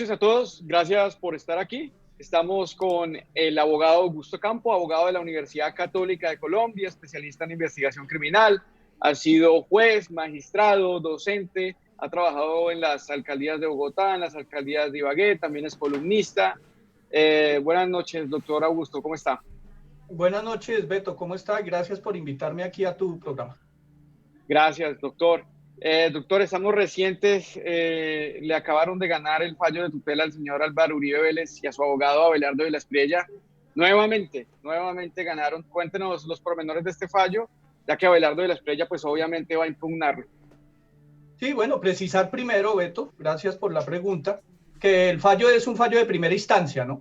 Gracias a todos, gracias por estar aquí. Estamos con el abogado Augusto Campo, abogado de la Universidad Católica de Colombia, especialista en investigación criminal. Ha sido juez, magistrado, docente, ha trabajado en las alcaldías de Bogotá, en las alcaldías de Ibagué, también es columnista. Buenas noches, doctor Augusto, ¿cómo está? Buenas noches, Beto, ¿cómo está? Gracias por invitarme aquí a tu programa. Gracias, doctor. Doctor, estamos recientes, le acabaron de ganar el fallo de tutela al señor Álvaro Uribe Vélez y a su abogado Abelardo de la Espriella. Nuevamente ganaron. Cuéntenos los pormenores de este fallo, ya que Abelardo de la Espriella pues obviamente va a impugnarlo. Sí, bueno, precisar primero, Beto, gracias por la pregunta, que el fallo es un fallo de primera instancia, ¿no?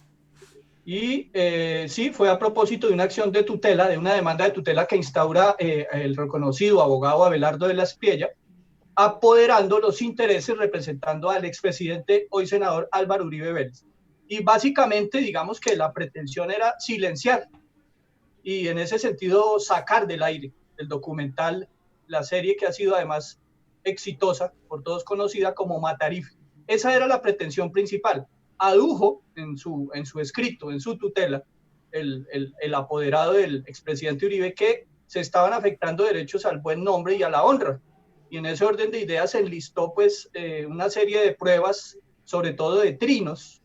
Y sí, fue a propósito de una acción de tutela, de una demanda de tutela que instaura el reconocido abogado Abelardo de la Espriella, apoderando los intereses representando al expresidente, hoy senador Álvaro Uribe Vélez. Y básicamente, digamos que la pretensión era silenciar y en ese sentido sacar del aire el documental, la serie que ha sido además exitosa, por todos conocida como Matarife. Esa era la pretensión principal. Adujo en su escrito, en su tutela, el apoderado del expresidente Uribe que se estaban afectando derechos al buen nombre y a la honra. Y en ese orden de ideas se enlistó pues una serie de pruebas, sobre todo de trinos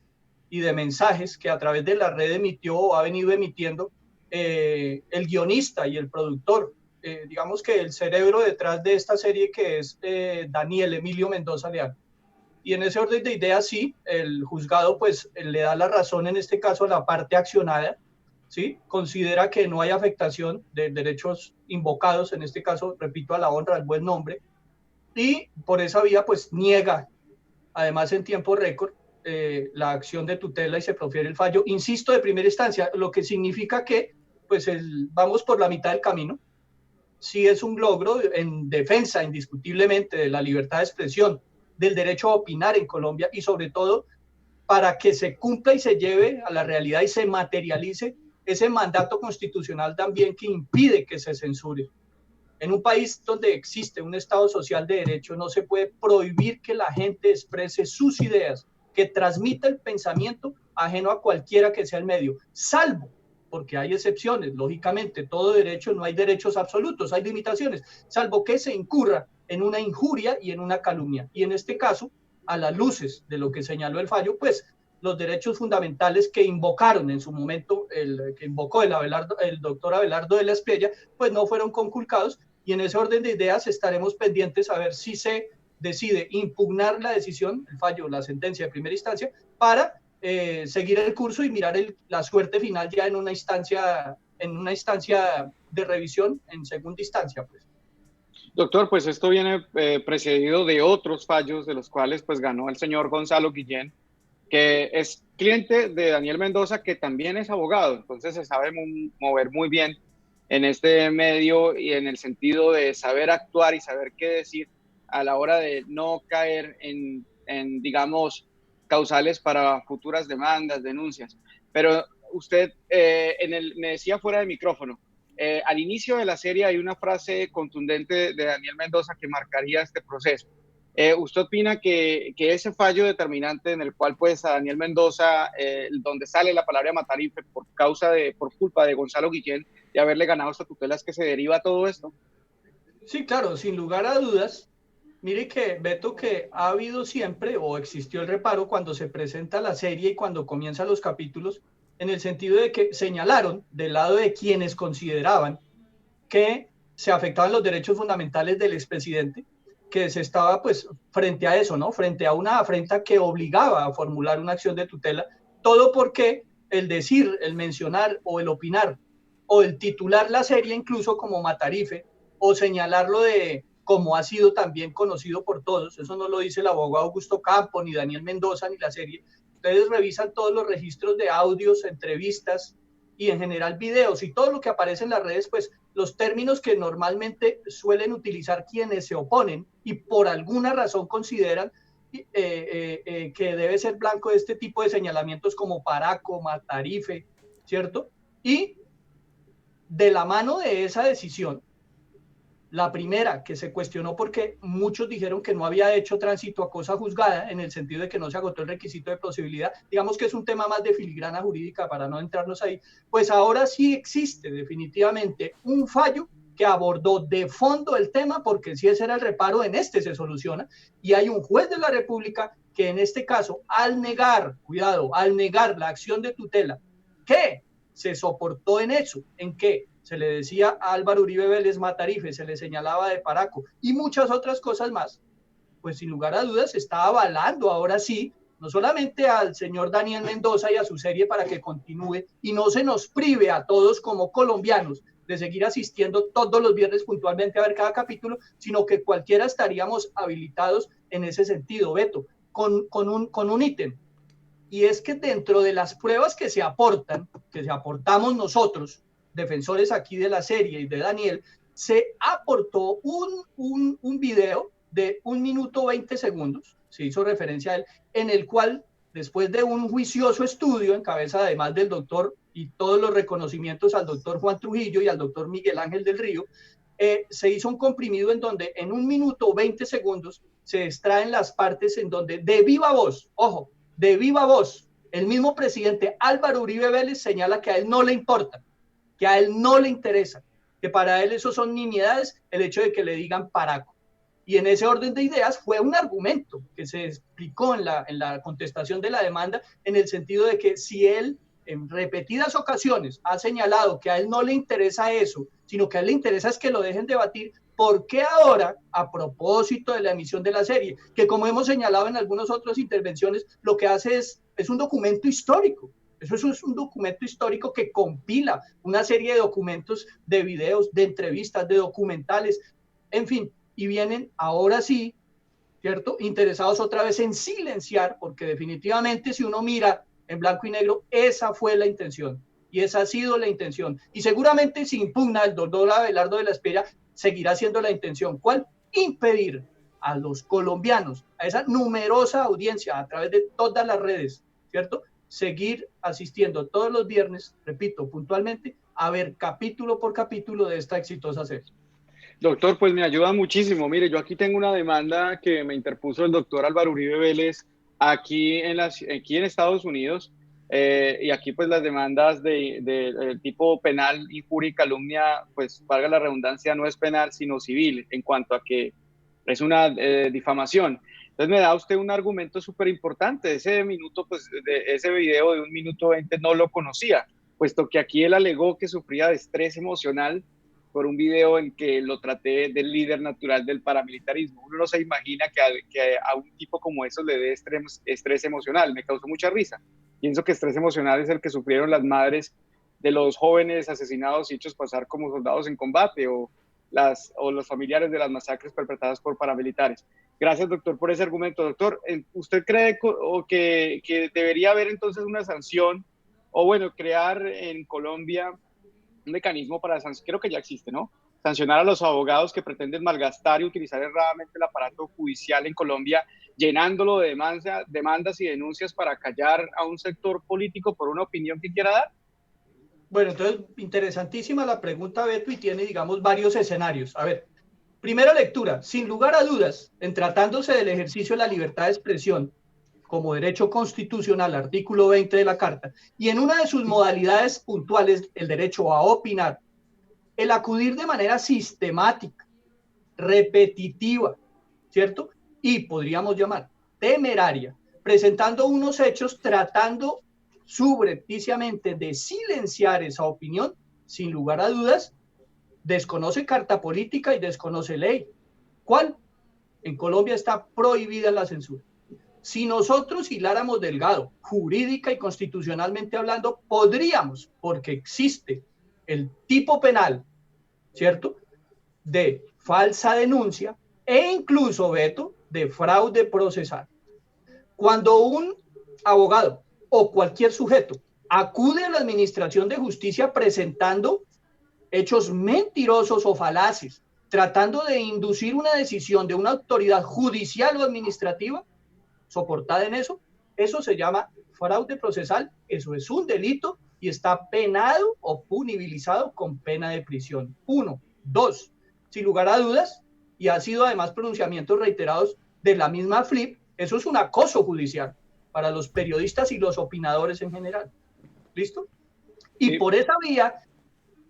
y de mensajes que a través de la red emitió o ha venido emitiendo el guionista y el productor, digamos que el cerebro detrás de esta serie que es Daniel Emilio Mendoza Leal. Y en ese orden de ideas, sí, el juzgado pues le da la razón en este caso a la parte accionada, ¿sí? Considera que no hay afectación de derechos invocados, en este caso, repito, a la honra, al buen nombre, y por esa vía pues niega, además en tiempo récord, la acción de tutela y se profiere el fallo, insisto, de primera instancia, lo que significa que pues vamos por la mitad del camino. Sí es un logro en defensa indiscutiblemente de la libertad de expresión, del derecho a opinar en Colombia y sobre todo para que se cumpla y se lleve a la realidad y se materialice ese mandato constitucional también que impide que se censure. En un país donde existe un Estado social de derecho, no se puede prohibir que la gente exprese sus ideas, que transmita el pensamiento ajeno a cualquiera que sea el medio, salvo porque hay excepciones, lógicamente, todo derecho, no hay derechos absolutos, hay limitaciones, salvo que se incurra en una injuria y en una calumnia. Y en este caso, a las luces de lo que señaló el fallo, pues los derechos fundamentales que invocaron en su momento, que invocó el doctor Abelardo de la Espriella, pues no fueron conculcados y en ese orden de ideas estaremos pendientes a ver si se decide impugnar la decisión, el fallo, la sentencia de primera instancia, para seguir el curso y mirar la suerte final ya en una instancia de revisión en segunda instancia, pues. Doctor, pues esto viene precedido de otros fallos de los cuales pues ganó el señor Gonzalo Guillén, que es cliente de Daniel Mendoza, que también es abogado, entonces se sabe mover muy bien en este medio y en el sentido de saber actuar y saber qué decir a la hora de no caer digamos, causales para futuras demandas, denuncias. Pero usted me decía fuera de micrófono, al inicio de la serie hay una frase contundente de Daniel Mendoza que marcaría este proceso. ¿Usted opina que ese fallo determinante en el cual pues a Daniel Mendoza, donde sale la palabra Matarife por culpa de Gonzalo Guillén, de haberle ganado esta tutela, es que se deriva todo esto? Sí, claro, sin lugar a dudas. Mire que, Beto, que ha habido siempre o existió el reparo cuando se presenta la serie y cuando comienzan los capítulos, en el sentido de que señalaron del lado de quienes consideraban que se afectaban los derechos fundamentales del expresidente, que se estaba pues frente a eso, ¿no? Frente a una afrenta que obligaba a formular una acción de tutela, todo porque el decir, el mencionar o el opinar o el titular la serie incluso como Matarife o señalarlo de como ha sido también conocido por todos, eso no lo dice el abogado Augusto Campo, ni Daniel Mendoza, ni la serie, ustedes revisan todos los registros de audios, entrevistas y en general videos y todo lo que aparece en las redes, pues los términos que normalmente suelen utilizar quienes se oponen y por alguna razón consideran que debe ser blanco de este tipo de señalamientos como Paraco, Matarife, ¿cierto? Y de la mano de esa decisión, La primera, que se cuestionó porque muchos dijeron que no había hecho tránsito a cosa juzgada, en el sentido de que no se agotó el requisito de plausibilidad. Digamos que es un tema más de filigrana jurídica para no entrarnos ahí. Pues ahora sí existe definitivamente un fallo que abordó de fondo el tema, porque si ese era el reparo, en este se soluciona, y hay un juez de la República que en este caso, al negar, cuidado, al negar la acción de tutela, que se soportó en eso, en que se le decía a Álvaro Uribe Vélez Matarife, se le señalaba de paraco y muchas otras cosas más, pues sin lugar a dudas se está avalando ahora sí, no solamente al señor Daniel Mendoza y a su serie para que continúe y no se nos prive a todos como colombianos de seguir asistiendo todos los viernes puntualmente a ver cada capítulo, sino que cualquiera estaríamos habilitados en ese sentido, Beto, con un ítem. Y es que dentro de las pruebas que se aportan, que se aportamos nosotros, defensores aquí de la serie y de Daniel, se aportó un video de 1 minuto 20 segundos, se hizo referencia a él, en el cual, después de un juicioso estudio en cabeza además del doctor y todos los reconocimientos al doctor Juan Trujillo y al doctor Miguel Ángel del Río, se hizo un comprimido en donde en 1 minuto 20 segundos se extraen las partes en donde de viva voz, ojo, de viva voz, el mismo presidente Álvaro Uribe Vélez señala que a él no le importa, que a él no le interesa, que para él eso son nimiedades, el hecho de que le digan paraco. Y en ese orden de ideas fue un argumento que se explicó en la contestación de la demanda, en el sentido de que si él en repetidas ocasiones ha señalado que a él no le interesa eso, sino que a él le interesa es que lo dejen debatir, ¿por qué ahora, a propósito de la emisión de la serie, que como hemos señalado en algunas otras intervenciones, lo que hace es un documento histórico? Eso es un documento histórico que compila una serie de documentos, de videos, de entrevistas, de documentales, en fin, y vienen ahora sí, ¿cierto?, interesados otra vez en silenciar, porque definitivamente si uno mira en blanco y negro, esa fue la intención, y esa ha sido la intención, y seguramente si impugna el doctor Abelardo de la Espriella, seguirá siendo la intención. ¿Cuál? Impedir a los colombianos, a esa numerosa audiencia a través de todas las redes, ¿cierto?, seguir asistiendo todos los viernes, repito, puntualmente, a ver capítulo por capítulo de esta exitosa serie. Doctor, pues me ayuda muchísimo. Mire, yo aquí tengo una demanda que me interpuso el doctor Álvaro Uribe Vélez aquí en Estados Unidos. Y aquí pues las demandas de tipo penal, injuria y calumnia, pues valga la redundancia, no es penal sino civil, en cuanto a que es una difamación. Entonces me da usted un argumento súper importante. Ese minuto, pues ese video de 1 minuto 20 no lo conocía, puesto que aquí él alegó que sufría de estrés emocional por un video en que lo traté del líder natural del paramilitarismo. Uno no se imagina que a un tipo como eso le dé estrés emocional. Me causó mucha risa. Pienso que estrés emocional es el que sufrieron las madres de los jóvenes asesinados y hechos pasar como soldados en combate, o los familiares de las masacres perpetradas por paramilitares. Gracias, doctor, por ese argumento. Doctor, ¿usted cree que debería haber entonces una sanción, o bueno, crear en Colombia un mecanismo para sancionar? Creo que ya existe, ¿no? Sancionar a los abogados que pretenden malgastar y utilizar erradamente el aparato judicial en Colombia, llenándolo de demandas y denuncias para callar a un sector político por una opinión que quiera dar. Bueno, entonces, interesantísima la pregunta, Beto, y tiene, digamos, varios escenarios. A ver, primera lectura, sin lugar a dudas, en tratándose del ejercicio de la libertad de expresión como derecho constitucional, artículo 20 de la Carta, y en una de sus modalidades puntuales, el derecho a opinar, el acudir de manera sistemática, repetitiva, ¿cierto? Y podríamos llamar temeraria, presentando unos hechos tratando subrepticiamente de silenciar esa opinión, sin lugar a dudas, desconoce carta política y desconoce ley. ¿Cuál? En Colombia está prohibida la censura. Si nosotros hiláramos delgado, jurídica y constitucionalmente hablando, podríamos, porque existe el tipo penal, ¿cierto?, de falsa denuncia e incluso, Beto, de fraude procesal. Cuando un abogado o cualquier sujeto acude a la administración de justicia presentando hechos mentirosos o falaces, tratando de inducir una decisión de una autoridad judicial o administrativa, soportada en eso se llama fraude procesal, eso es un delito y está penado o punibilizado con pena de prisión. 1. 2. sin lugar a dudas, y ha sido además pronunciamientos reiterados de la misma FLIP, eso es un acoso judicial para los periodistas y los opinadores en general. ¿Listo? Y Sí. por esa vía,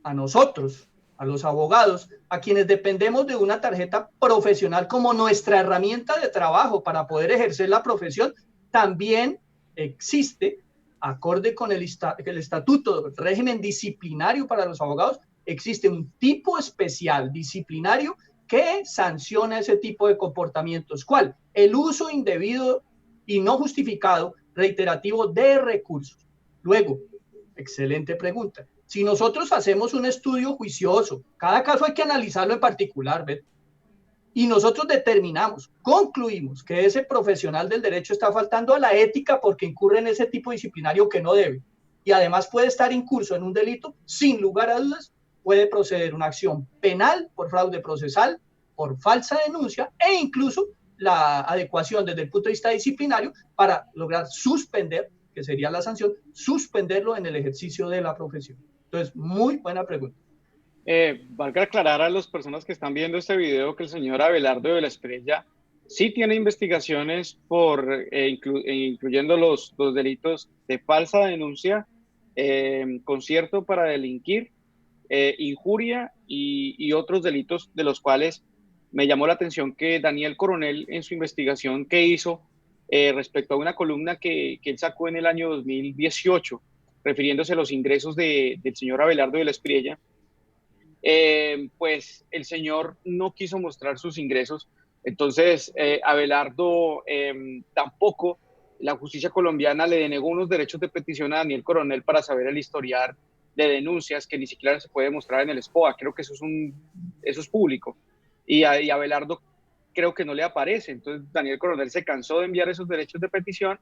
a nosotros, a los abogados, a quienes dependemos de una tarjeta profesional como nuestra herramienta de trabajo para poder ejercer la profesión, también existe, acorde con el estatuto del régimen disciplinario para los abogados, existe un tipo especial disciplinario que sanciona ese tipo de comportamientos. ¿Cuál? El uso indebido y no justificado, reiterativo de recursos. Luego, excelente pregunta. Si nosotros hacemos un estudio juicioso, cada caso hay que analizarlo en particular, ¿ves? Y nosotros determinamos, concluimos que ese profesional del derecho está faltando a la ética porque incurre en ese tipo disciplinario que no debe, y además puede estar incurso en un delito, sin lugar a dudas, puede proceder una acción penal por fraude procesal, por falsa denuncia e incluso la adecuación desde el punto de vista disciplinario para lograr suspender, que sería la sanción, suspenderlo en el ejercicio de la profesión. Entonces, muy buena pregunta. Valga aclarar a las personas que están viendo este video que el señor Abelardo de la Espriella sí tiene investigaciones incluyendo los delitos de falsa denuncia, concierto para delinquir, injuria y otros delitos de los cuales me llamó la atención que Daniel Coronel en su investigación que hizo respecto a una columna que él sacó en el año 2018 refiriéndose a los ingresos del señor Abelardo de la Espriella, pues el señor no quiso mostrar sus ingresos. Entonces, Abelardo tampoco, la justicia colombiana le denegó unos derechos de petición a Daniel Coronel para saber el historial de denuncias que ni siquiera se puede mostrar en el SPOA. Creo que eso es público. Y Abelardo creo que no le aparece. Entonces, Daniel Coronel se cansó de enviar esos derechos de petición.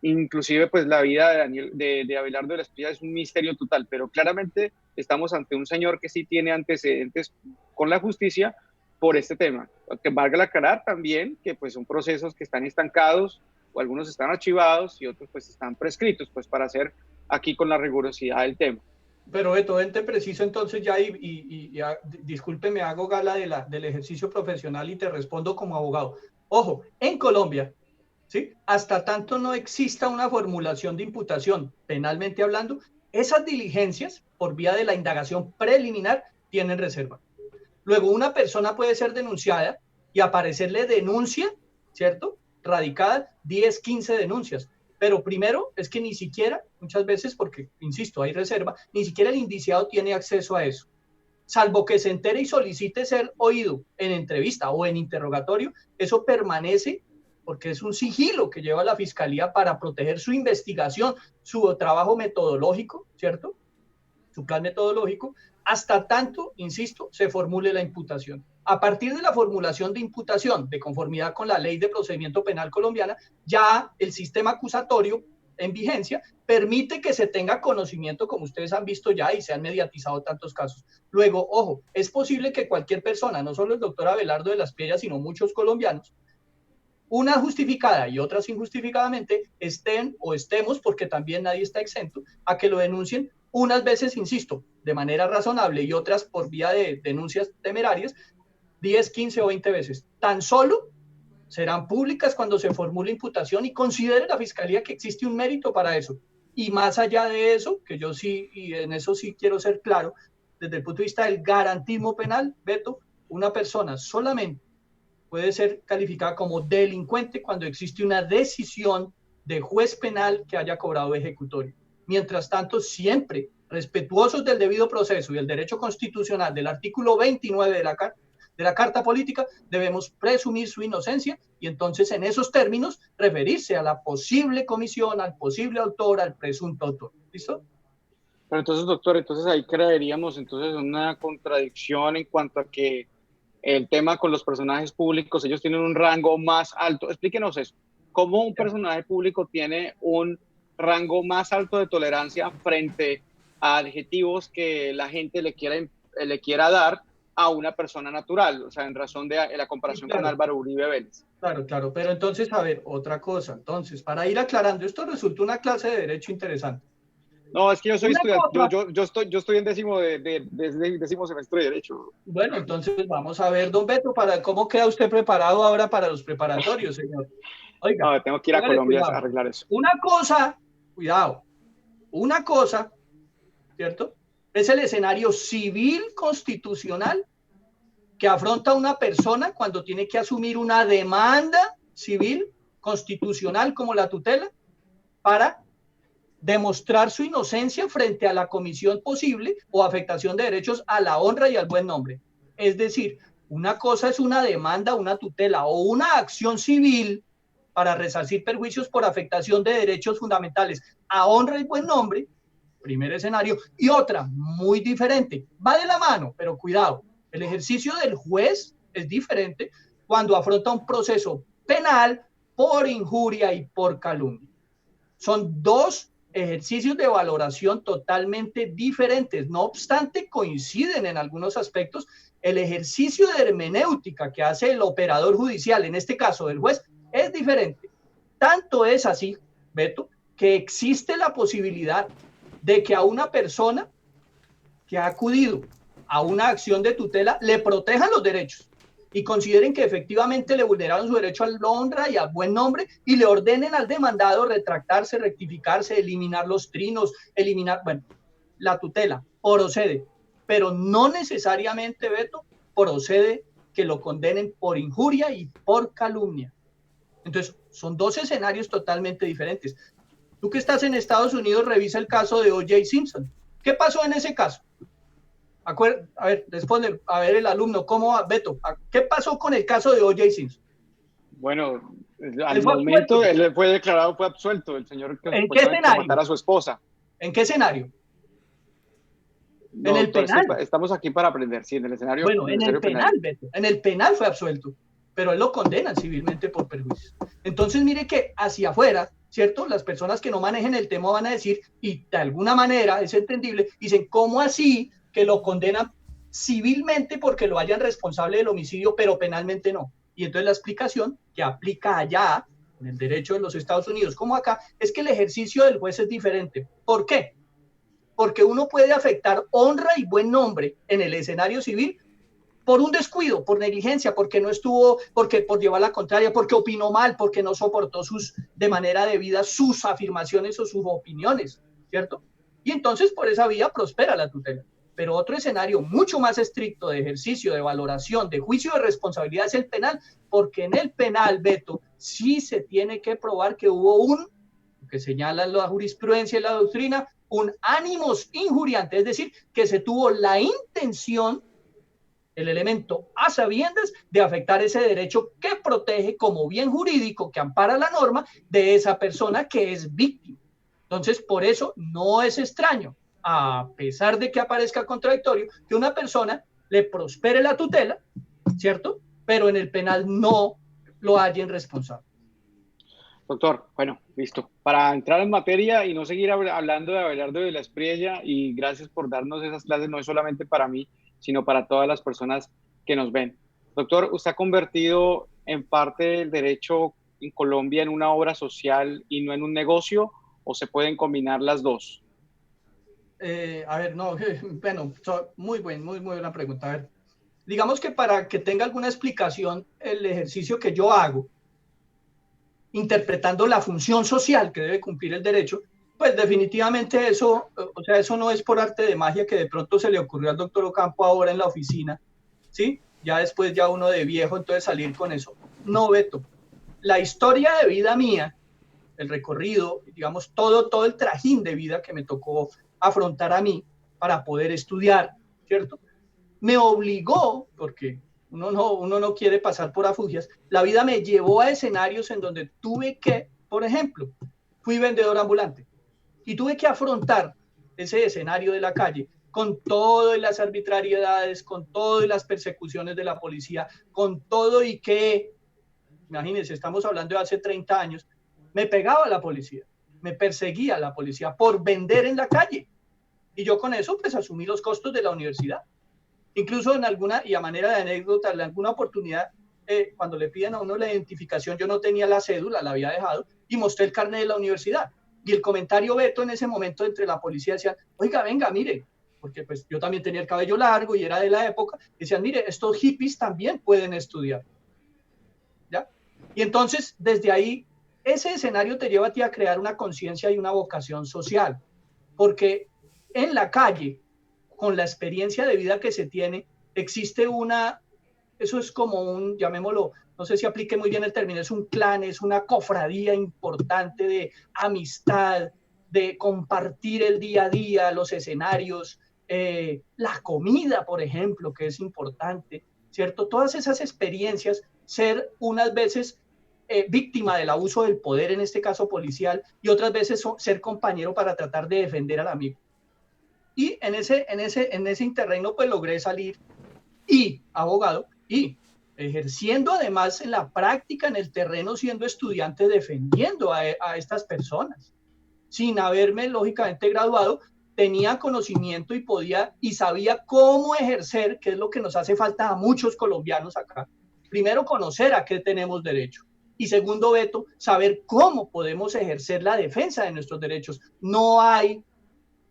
Inclusive, pues la vida de Abelardo de la Espriella es un misterio total, pero claramente estamos ante un señor que sí tiene antecedentes con la justicia por este tema. Que valga aclarar también que pues son procesos que están estancados o algunos están archivados y otros pues están prescritos, pues para hacer aquí con la rigurosidad del tema. Pero Beto, ente preciso entonces ya disculpe, me hago gala del ejercicio profesional y te respondo como abogado. Ojo, en Colombia, ¿sí? Hasta tanto no exista una formulación de imputación penalmente hablando, esas diligencias por vía de la indagación preliminar tienen reserva. Luego una persona puede ser denunciada y aparecerle denuncia, ¿cierto? Radicada 10, 15 denuncias. Pero primero es que ni siquiera, muchas veces, porque, insisto, hay reserva, ni siquiera el indiciado tiene acceso a eso. Salvo que se entere y solicite ser oído en entrevista o en interrogatorio, eso permanece porque es un sigilo que lleva la fiscalía para proteger su investigación, su trabajo metodológico, ¿cierto? Su plan metodológico, hasta tanto, insisto, se formule la imputación. A partir de la formulación de imputación, de conformidad con la ley de procedimiento penal colombiana, ya el sistema acusatorio en vigencia permite que se tenga conocimiento, como ustedes han visto ya y se han mediatizado tantos casos. Luego, ojo, es posible que cualquier persona, no solo el doctor Abelardo de la Espriella, sino muchos colombianos, una justificada y otras injustificadamente, estén o estemos, porque también nadie está exento, a que lo denuncien unas veces, insisto, de manera razonable y otras por vía de denuncias temerarias, 10, 15 o 20 veces. Tan solo serán públicas cuando se formule imputación y considere la fiscalía que existe un mérito para eso. Y más allá de eso, que yo sí, y en eso sí quiero ser claro, desde el punto de vista del garantismo penal, Beto, una persona solamente puede ser calificada como delincuente cuando existe una decisión de juez penal que haya cobrado ejecutorio. Mientras tanto, siempre respetuosos del debido proceso y el derecho constitucional del artículo 29 de la Carta Política, debemos presumir su inocencia y entonces en esos términos referirse a la posible comisión, al posible autor, al presunto autor. ¿Listo? Pero entonces, doctor, entonces ahí creeríamos entonces una contradicción en cuanto a que el tema con los personajes públicos, ellos tienen un rango más alto. Explíquenos eso. ¿Cómo un personaje público tiene un rango más alto de tolerancia frente a adjetivos que la gente le quiera dar a una persona natural? O sea, en razón de la comparación con Claro. Álvaro Uribe Vélez. Claro, claro, pero entonces, a ver, otra cosa. Entonces, para ir aclarando, esto resulta una clase de derecho interesante. No, es que yo soy Una estudiante, cosa, yo estoy en décimo semestre de Derecho. bueno, entonces vamos a ver, don Beto, para cómo queda usted preparado ahora para los preparatorios, señor. Oiga, No, tengo que ir a póngale Colombia a cuidado. arreglar eso. Una cosa, cuidado, una cosa, ¿cierto? Es el escenario civil constitucional que afronta una persona cuando tiene que asumir una demanda civil constitucional como la tutela para demostrar su inocencia frente a la comisión posible o afectación de derechos a la honra y al buen nombre. Es decir, una cosa es una demanda, una tutela o una acción civil para resarcir perjuicios por afectación de derechos fundamentales a honra y buen nombre, primer escenario, y otra muy diferente, va de la mano, pero cuidado, el ejercicio del juez es diferente cuando afronta un proceso penal por injuria y por calumnia. Son dos ejercicios de valoración totalmente diferentes. No obstante, coinciden en algunos aspectos. El ejercicio de hermenéutica que hace el operador judicial, en este caso el juez, es diferente. Tanto es así, Beto, que existe la posibilidad de que a una persona que ha acudido a una acción de tutela le protejan los derechos y consideren que efectivamente le vulneraron su derecho a la honra y a buen nombre y le ordenen al demandado retractarse, rectificarse, eliminar los trinos, eliminar, bueno, la tutela procede, pero no necesariamente, Beto, procede que lo condenen por injuria y por calumnia. Entonces, son dos escenarios totalmente diferentes. Tú que estás en Estados Unidos, revisa el caso de O.J. Simpson. ¿Qué pasó en ese caso? A ver, responde, a ver el alumno, ¿cómo va, Beto? ¿Qué pasó con el caso de O.J. Simpson? Bueno, Él al fue momento absuelto. él fue declarado, fue absuelto, el señor que ¿En qué supuestamente por matar escenario? a su esposa. ¿En qué escenario? En No, el doctor, es que penal. estamos aquí para aprender, sí, Bueno, en el en el escenario penal, penal. Beto. En el penal fue absuelto, pero él lo condenan civilmente por perjuicios. Entonces, mire que hacia afuera, ¿cierto? Las personas que no manejen el tema van a decir, y de alguna manera es entendible, dicen, ¿cómo así que lo condenan civilmente porque lo hayan responsable del homicidio, pero penalmente no? Y entonces la explicación que aplica allá, en el derecho de los Estados Unidos como acá, es que el ejercicio del juez es diferente. ¿Por qué? Porque uno puede afectar honra y buen nombre en el escenario civil por un descuido, por negligencia, porque no estuvo, porque por llevar la contraria, porque opinó mal, porque no soportó de manera debida sus afirmaciones o sus opiniones, ¿cierto? Y entonces por esa vía prospera la tutela. Pero otro escenario mucho más estricto de ejercicio, de valoración, de juicio de responsabilidad es el penal, porque en el penal, Beto, sí se tiene que probar que hubo que señala la jurisprudencia y la doctrina, un ánimos injuriante, es decir, que se tuvo la intención, el elemento a sabiendas de afectar ese derecho que protege como bien jurídico que ampara la norma de esa persona que es víctima. Entonces, por eso no es extraño, a pesar de que aparezca contradictorio, que una persona le prospere la tutela, ¿cierto? Pero en el penal no lo hallen responsable. Doctor, bueno, listo. Para entrar en materia y no seguir hablando de Abelardo de la Espriella, y gracias por darnos esas clases, no es solamente para mí, sino para todas las personas que nos ven. Doctor, ¿usted ha convertido en parte del derecho en Colombia en una obra social y no en un negocio, o se pueden combinar las dos? A ver, no, bueno, muy buena pregunta. A ver, digamos que para que tenga alguna explicación, el ejercicio que yo hago, interpretando la función social que debe cumplir el derecho, pues definitivamente eso, o sea, eso no es por arte de magia que de pronto se le ocurrió al doctor Ocampo ahora en la oficina, ¿sí? Ya después, ya uno de viejo, entonces salir con eso. No, Beto, la historia de vida mía, el recorrido, digamos, todo el trajín de vida que me tocó afrontar a mí para poder estudiar, ¿cierto? Me obligó, porque uno no quiere pasar por afugias, la vida me llevó a escenarios en donde tuve que, por ejemplo, fui vendedor ambulante y tuve que afrontar ese escenario de la calle con todas las arbitrariedades, con todas las persecuciones de la policía, con todo y que, imagínense, estamos hablando de hace 30 años, me pegaba la policía, me perseguía la policía por vender en la calle. Y yo con eso pues asumí los costos de la universidad. Incluso en alguna, y a manera de anécdota, en alguna oportunidad, cuando le piden a uno la identificación, yo no tenía la cédula, la había dejado, y mostré el carnet de la universidad. Y el comentario, Beto, en ese momento entre la policía decían, oiga, venga, mire, porque pues yo también tenía el cabello largo y era de la época, decían, mire, estos hippies también pueden estudiar, ¿ya? Y entonces, desde ahí, ese escenario te lleva a ti a crear una conciencia y una vocación social, porque en la calle, con la experiencia de vida que se tiene, existe eso es como un, llamémoslo, no sé si aplique muy bien el término, es un clan, es una cofradía importante de amistad, de compartir el día a día, los escenarios, la comida, por ejemplo, que es importante, ¿cierto? Todas esas experiencias, ser unas veces víctima del abuso del poder, en este caso policial, y otras veces ser compañero para tratar de defender al amigo. Y en ese interreno pues logré salir y abogado y ejerciendo además en la práctica, en el terreno, siendo estudiante, defendiendo a estas personas. Sin haberme lógicamente graduado, tenía conocimiento y podía y sabía cómo ejercer, que es lo que nos hace falta a muchos colombianos acá. Primero, conocer a qué tenemos derecho. Y segundo, Beto, saber cómo podemos ejercer la defensa de nuestros derechos. No hay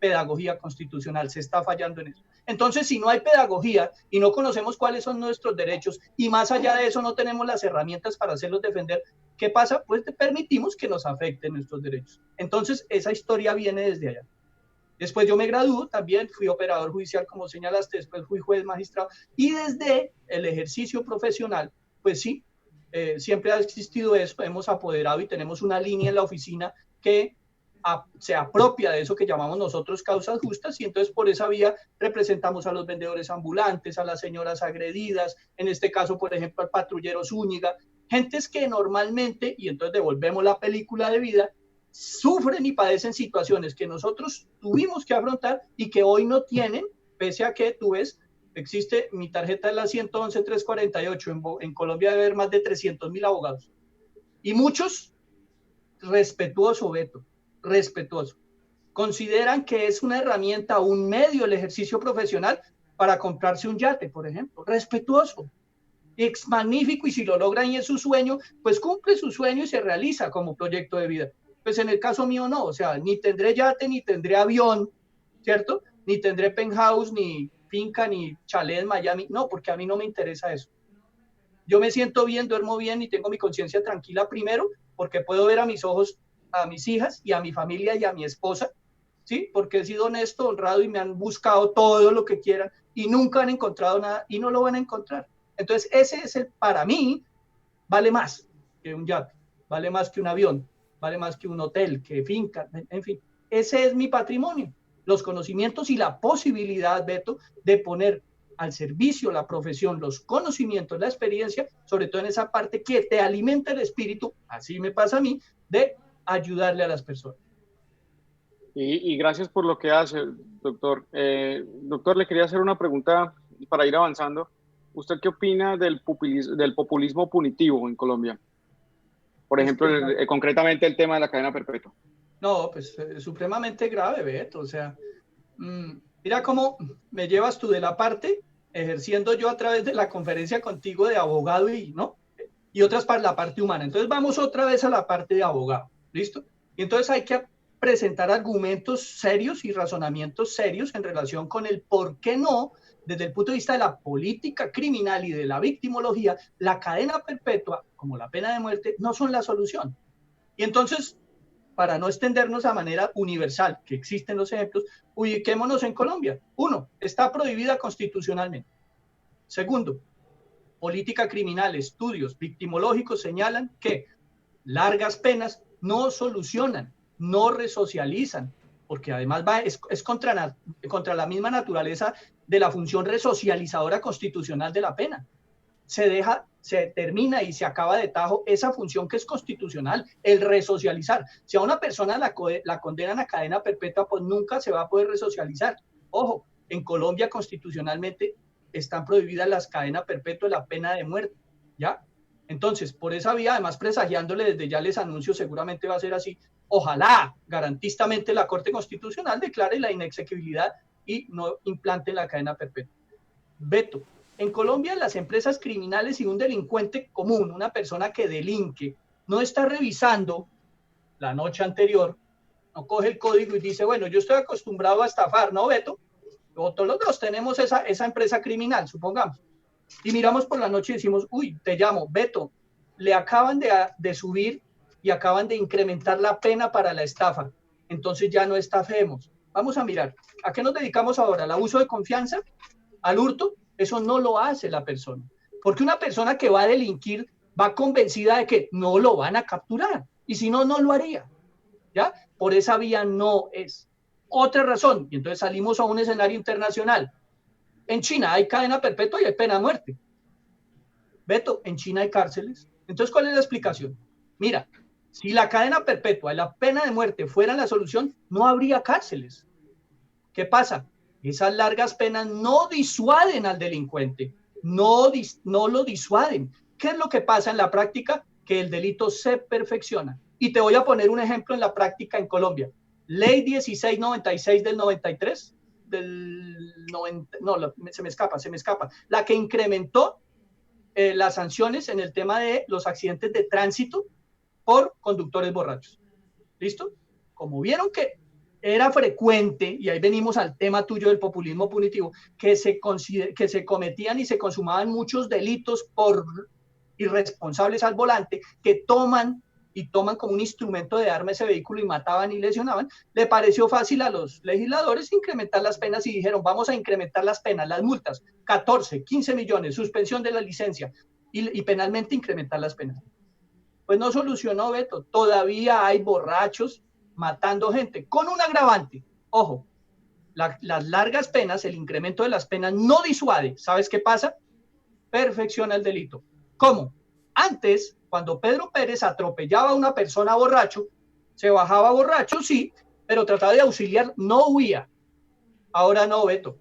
pedagogía constitucional, se está fallando en eso. Entonces, si no hay pedagogía y no conocemos cuáles son nuestros derechos y más allá de eso no tenemos las herramientas para hacerlos defender, ¿qué pasa? Pues permitimos que nos afecten nuestros derechos. Entonces, esa historia viene desde allá. Después yo me gradué, también fui operador judicial, como señalaste, después fui juez magistrado, y desde el ejercicio profesional, pues sí, siempre ha existido eso, hemos apoderado y tenemos una línea en la oficina que se apropia de eso que llamamos nosotros causas justas, y entonces por esa vía representamos a los vendedores ambulantes, a las señoras agredidas, en este caso, por ejemplo, al patrullero Zúñiga, gentes que normalmente, y entonces devolvemos la película de vida, sufren y padecen situaciones que nosotros tuvimos que afrontar y que hoy no tienen, pese a que tú ves, existe, mi tarjeta es la 111-348, en Colombia debe haber más de 300.000 abogados. Y muchos, respetuoso, Beto, respetuoso, consideran que es una herramienta, un medio, el ejercicio profesional para comprarse un yate, por ejemplo, respetuoso. Es magnífico y si lo logran y es su sueño, pues cumple su sueño y se realiza como proyecto de vida. Pues en el caso mío no, o sea, ni tendré yate, ni tendré avión, ¿cierto? Ni tendré penthouse, ni finca, ni chalet en Miami, no, porque a mí no me interesa eso. Yo me siento bien, duermo bien y tengo mi conciencia tranquila primero, porque puedo ver a mis ojos a mis hijas y a mi familia y a mi esposa, ¿sí? Porque he sido honesto, honrado y me han buscado todo lo que quieran y nunca han encontrado nada y no lo van a encontrar. Entonces, ese es para mí, vale más que un yate, vale más que un avión, vale más que un hotel, que finca, en fin. Ese es mi patrimonio, los conocimientos y la posibilidad, Beto, de poner al servicio la profesión, los conocimientos, la experiencia, sobre todo en esa parte que te alimenta el espíritu, así me pasa a mí, de ayudarle a las personas. Y gracias por lo que hace, doctor. Doctor, le quería hacer una pregunta para ir avanzando. ¿Usted qué opina del populismo punitivo en Colombia? Por ejemplo, concretamente el tema de la cadena perpetua. No, pues supremamente grave, Beto. O sea, mira cómo me llevas tú de la parte, ejerciendo yo a través de la conferencia contigo de abogado y, ¿no? Y otras para la parte humana. Entonces vamos otra vez a la parte de abogado, ¿listo? Y entonces hay que presentar argumentos serios y razonamientos serios en relación con el por qué no, desde el punto de vista de la política criminal y de la victimología, la cadena perpetua, como la pena de muerte, no son la solución. Y entonces, para no extendernos a manera universal, que existen los ejemplos, ubiquémonos en Colombia. Uno, está prohibida constitucionalmente. Segundo, política criminal, estudios victimológicos señalan que largas penas no solucionan, no resocializan, porque además es contra la misma naturaleza de la función resocializadora constitucional de la pena. Se termina y se acaba de tajo esa función que es constitucional, el resocializar. Si a una persona la condenan a cadena perpetua, pues nunca se va a poder resocializar. Ojo, en Colombia constitucionalmente están prohibidas las cadenas perpetuas, la pena de muerte, ¿ya? Entonces, por esa vía, además presagiándole desde ya les anuncio, seguramente va a ser así, ojalá garantistamente la Corte Constitucional declare la inexequibilidad y no implante la cadena perpetua. Beto, en Colombia las empresas criminales y un delincuente común, una persona que delinque, no está revisando la noche anterior no coge el código y dice, bueno, yo estoy acostumbrado a estafar, ¿no, Beto? O todos los dos tenemos esa empresa criminal, supongamos. Y miramos por la noche y decimos, uy, te llamo, Beto, le acaban de subir y acaban de incrementar la pena para la estafa. Entonces ya no estafemos. Vamos a mirar, ¿a qué nos dedicamos ahora? ¿Al abuso de confianza? ¿Al hurto? Eso no lo hace la persona. Porque una persona que va a delinquir va convencida de que no lo van a capturar. Y si no, no lo haría. ¿Ya? Por esa vía no es. Otra razón, y entonces salimos a un escenario internacional. En China hay cadena perpetua y hay pena de muerte. Beto, en China hay cárceles. Entonces, ¿cuál es la explicación? Mira, si la cadena perpetua y la pena de muerte fueran la solución, no habría cárceles. ¿Qué pasa? Esas largas penas no disuaden al delincuente, no lo disuaden. ¿Qué es lo que pasa en la práctica? Que el delito se perfecciona. Y te voy a poner un ejemplo en la práctica en Colombia. Ley 1696 del 93, se me escapa. La que incrementó las sanciones en el tema de los accidentes de tránsito por conductores borrachos. ¿Listo? Como vieron que era frecuente, y ahí venimos al tema tuyo del populismo punitivo, que se cometían y se consumaban muchos delitos por irresponsables al volante, que toman como un instrumento de arma ese vehículo y mataban y lesionaban, le pareció fácil a los legisladores incrementar las penas y dijeron, vamos a incrementar las penas, las multas, 14, 15 millones, suspensión de la licencia y penalmente incrementar las penas. Pues no solucionó, Beto, todavía hay borrachos matando gente, con un agravante. Ojo, las largas penas, el incremento de las penas no disuade. ¿Sabes qué pasa? Perfecciona el delito. ¿Cómo? Antes, cuando Pedro Pérez atropellaba a una persona borracho, se bajaba borracho, sí, pero trataba de auxiliar, no huía. Ahora no, Beto.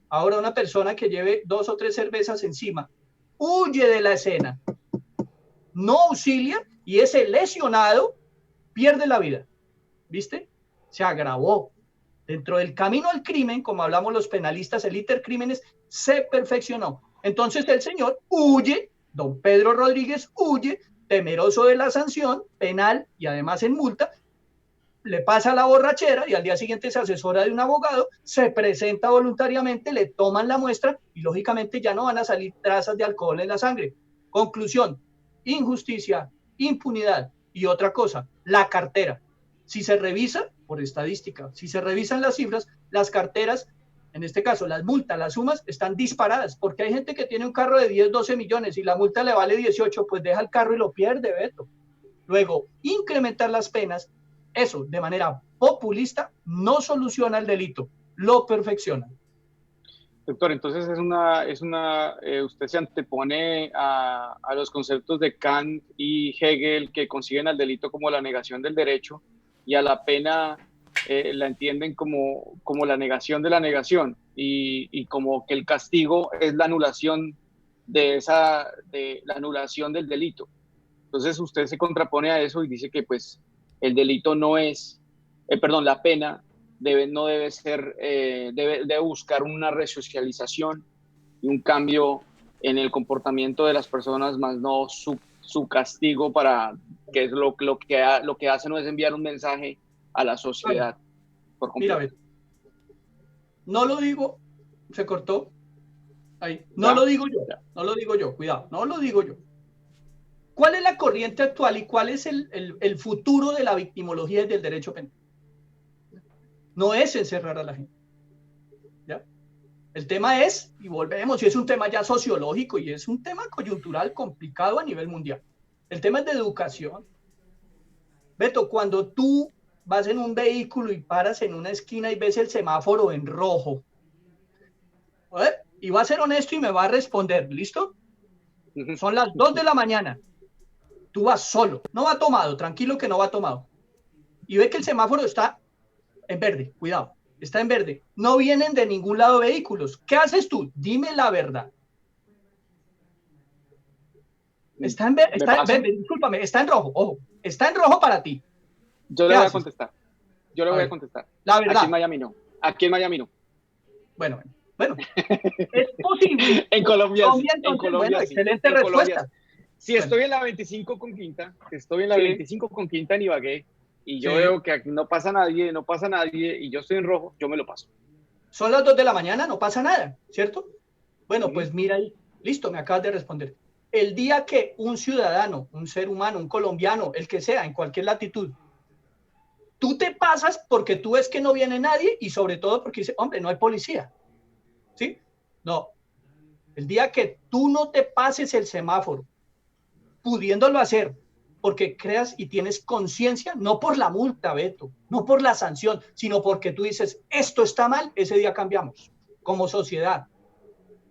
Ahora una persona que lleve 2 o 3 cervezas encima, huye de la escena, no auxilia y ese lesionado pierde la vida. ¿Viste? Se agravó. Dentro del camino al crimen, como hablamos los penalistas, el intercrímenes, se perfeccionó. Entonces el señor huye, don Pedro Rodríguez huye, temeroso de la sanción penal y además en multa, le pasa la borrachera y al día siguiente se asesora de un abogado, se presenta voluntariamente, le toman la muestra y lógicamente ya no van a salir trazas de alcohol en la sangre. Conclusión, injusticia, impunidad y otra cosa, la cartera. Si se revisa, por estadística, si se revisan las cifras, las carteras, en este caso las multas, las sumas, están disparadas, porque hay gente que tiene un carro de 10, 12 millones y la multa le vale 18, pues deja el carro y lo pierde, Beto. Luego, incrementar las penas, eso de manera populista no soluciona el delito, lo perfecciona. Doctor, entonces usted se antepone a los conceptos de Kant y Hegel que conciben al delito como la negación del derecho y a la pena la entienden como la negación de la negación y como que el castigo es la anulación de la anulación del delito. Entonces usted se contrapone a eso y dice que pues el delito no es, la pena no debe ser, debe buscar una resocialización y un cambio en el comportamiento de las personas, más no su castigo para que es lo que hace no es enviar un mensaje a la sociedad. Por completo. Mira, no lo digo, se cortó. Ahí. No lo digo yo, cuidado, no lo digo yo. ¿Cuál es la corriente actual y cuál es el futuro de la victimología y del derecho penal? No es encerrar a la gente. ¿Ya? El tema es, y volvemos, y es un tema ya sociológico y es un tema coyuntural complicado a nivel mundial. El tema es de educación. Beto, cuando tú vas en un vehículo y paras en una esquina y ves el semáforo en rojo, y va a ser honesto y me va a responder, ¿listo? Son las 2 de la mañana. Tú vas solo, no va tomado, tranquilo que no va tomado. Y ve que el semáforo está en verde, cuidado, está en verde. No vienen de ningún lado vehículos. ¿Qué haces tú? Dime la verdad. Está en verde, discúlpame, está en rojo, ojo, está en rojo para ti. Yo le voy a contestar. Voy a contestar. La verdad. Aquí en Miami no. Bueno, es posible. En Colombia sí. Bueno, excelente respuesta. Si estoy en la 25 con Quinta, en Ibagué, y yo Sí. veo que aquí no pasa nadie, no pasa nadie, y yo estoy en rojo, yo me lo paso. Son las 2 de la mañana, no pasa nada, ¿cierto? Bueno, Ujú. pues mira ahí, listo, me acabas de responder. El día que un ciudadano, un ser humano, un colombiano, el que sea, en cualquier latitud, tú te pasas porque tú ves que no viene nadie y sobre todo porque dice, hombre, no hay policía, ¿sí? No, el día que tú no te pases el semáforo, pudiéndolo hacer, porque creas y tienes conciencia, no por la multa, Beto, no por la sanción, sino porque tú dices, esto está mal, ese día cambiamos como sociedad.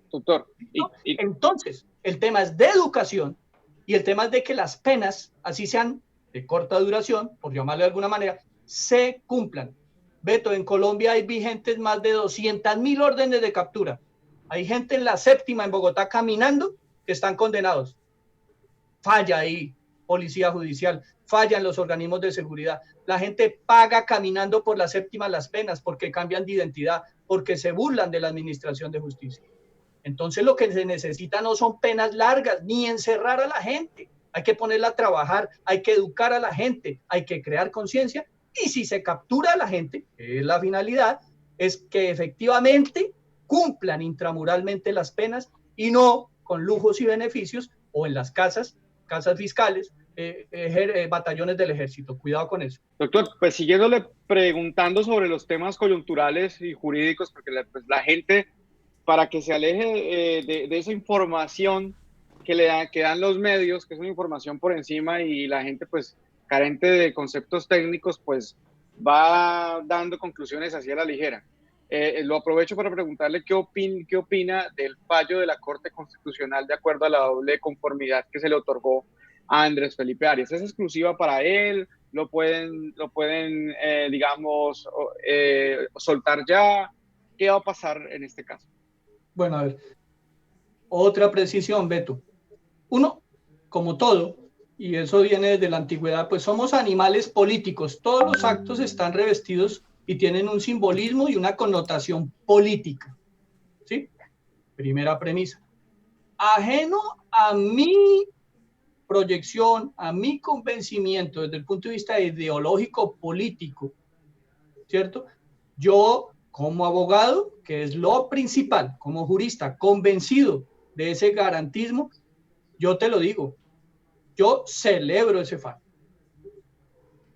Doctor, ¿No? Entonces, el tema es de educación y el tema es de que las penas, así sean de corta duración, por llamarle de alguna manera, se cumplan. Beto, en Colombia hay vigentes más de 200.000 órdenes de captura. Hay gente en la séptima en Bogotá caminando que están condenados. Falla ahí policía judicial, fallan los organismos de seguridad. La gente paga caminando por la séptima las penas porque cambian de identidad, porque se burlan de la administración de justicia. Entonces lo que se necesita no son penas largas, ni encerrar a la gente. Hay que ponerla a trabajar, hay que educar a la gente, hay que crear conciencia. Y si se captura a la gente, que es la finalidad, es que efectivamente cumplan intramuralmente las penas y no con lujos y beneficios o en las casas fiscales, batallones del ejército. Cuidado con eso. doctor, pues siguiéndole preguntando sobre los temas coyunturales y jurídicos, porque pues, la gente, para que se aleje de esa información que dan los medios, que es una información por encima y la gente pues carente de conceptos técnicos, pues va dando conclusiones así a la ligera. Lo aprovecho para preguntarle qué opina del fallo de la Corte Constitucional de acuerdo a la doble conformidad que se le otorgó a Andrés Felipe Arias. ¿Es exclusiva para él? ¿Lo pueden digamos, soltar ya? ¿Qué va a pasar en este caso? Bueno, a ver, otra precisión, Beto. Uno, como todo, y eso viene desde la antigüedad, pues somos animales políticos. Todos los actos están revestidos y tienen un simbolismo y una connotación política. ¿Sí? Primera premisa. Ajeno a mi proyección, a mi convencimiento desde el punto de vista ideológico político, ¿cierto? Yo, como abogado, que es lo principal, como jurista, convencido de ese garantismo, yo te lo digo, yo celebro ese fallo.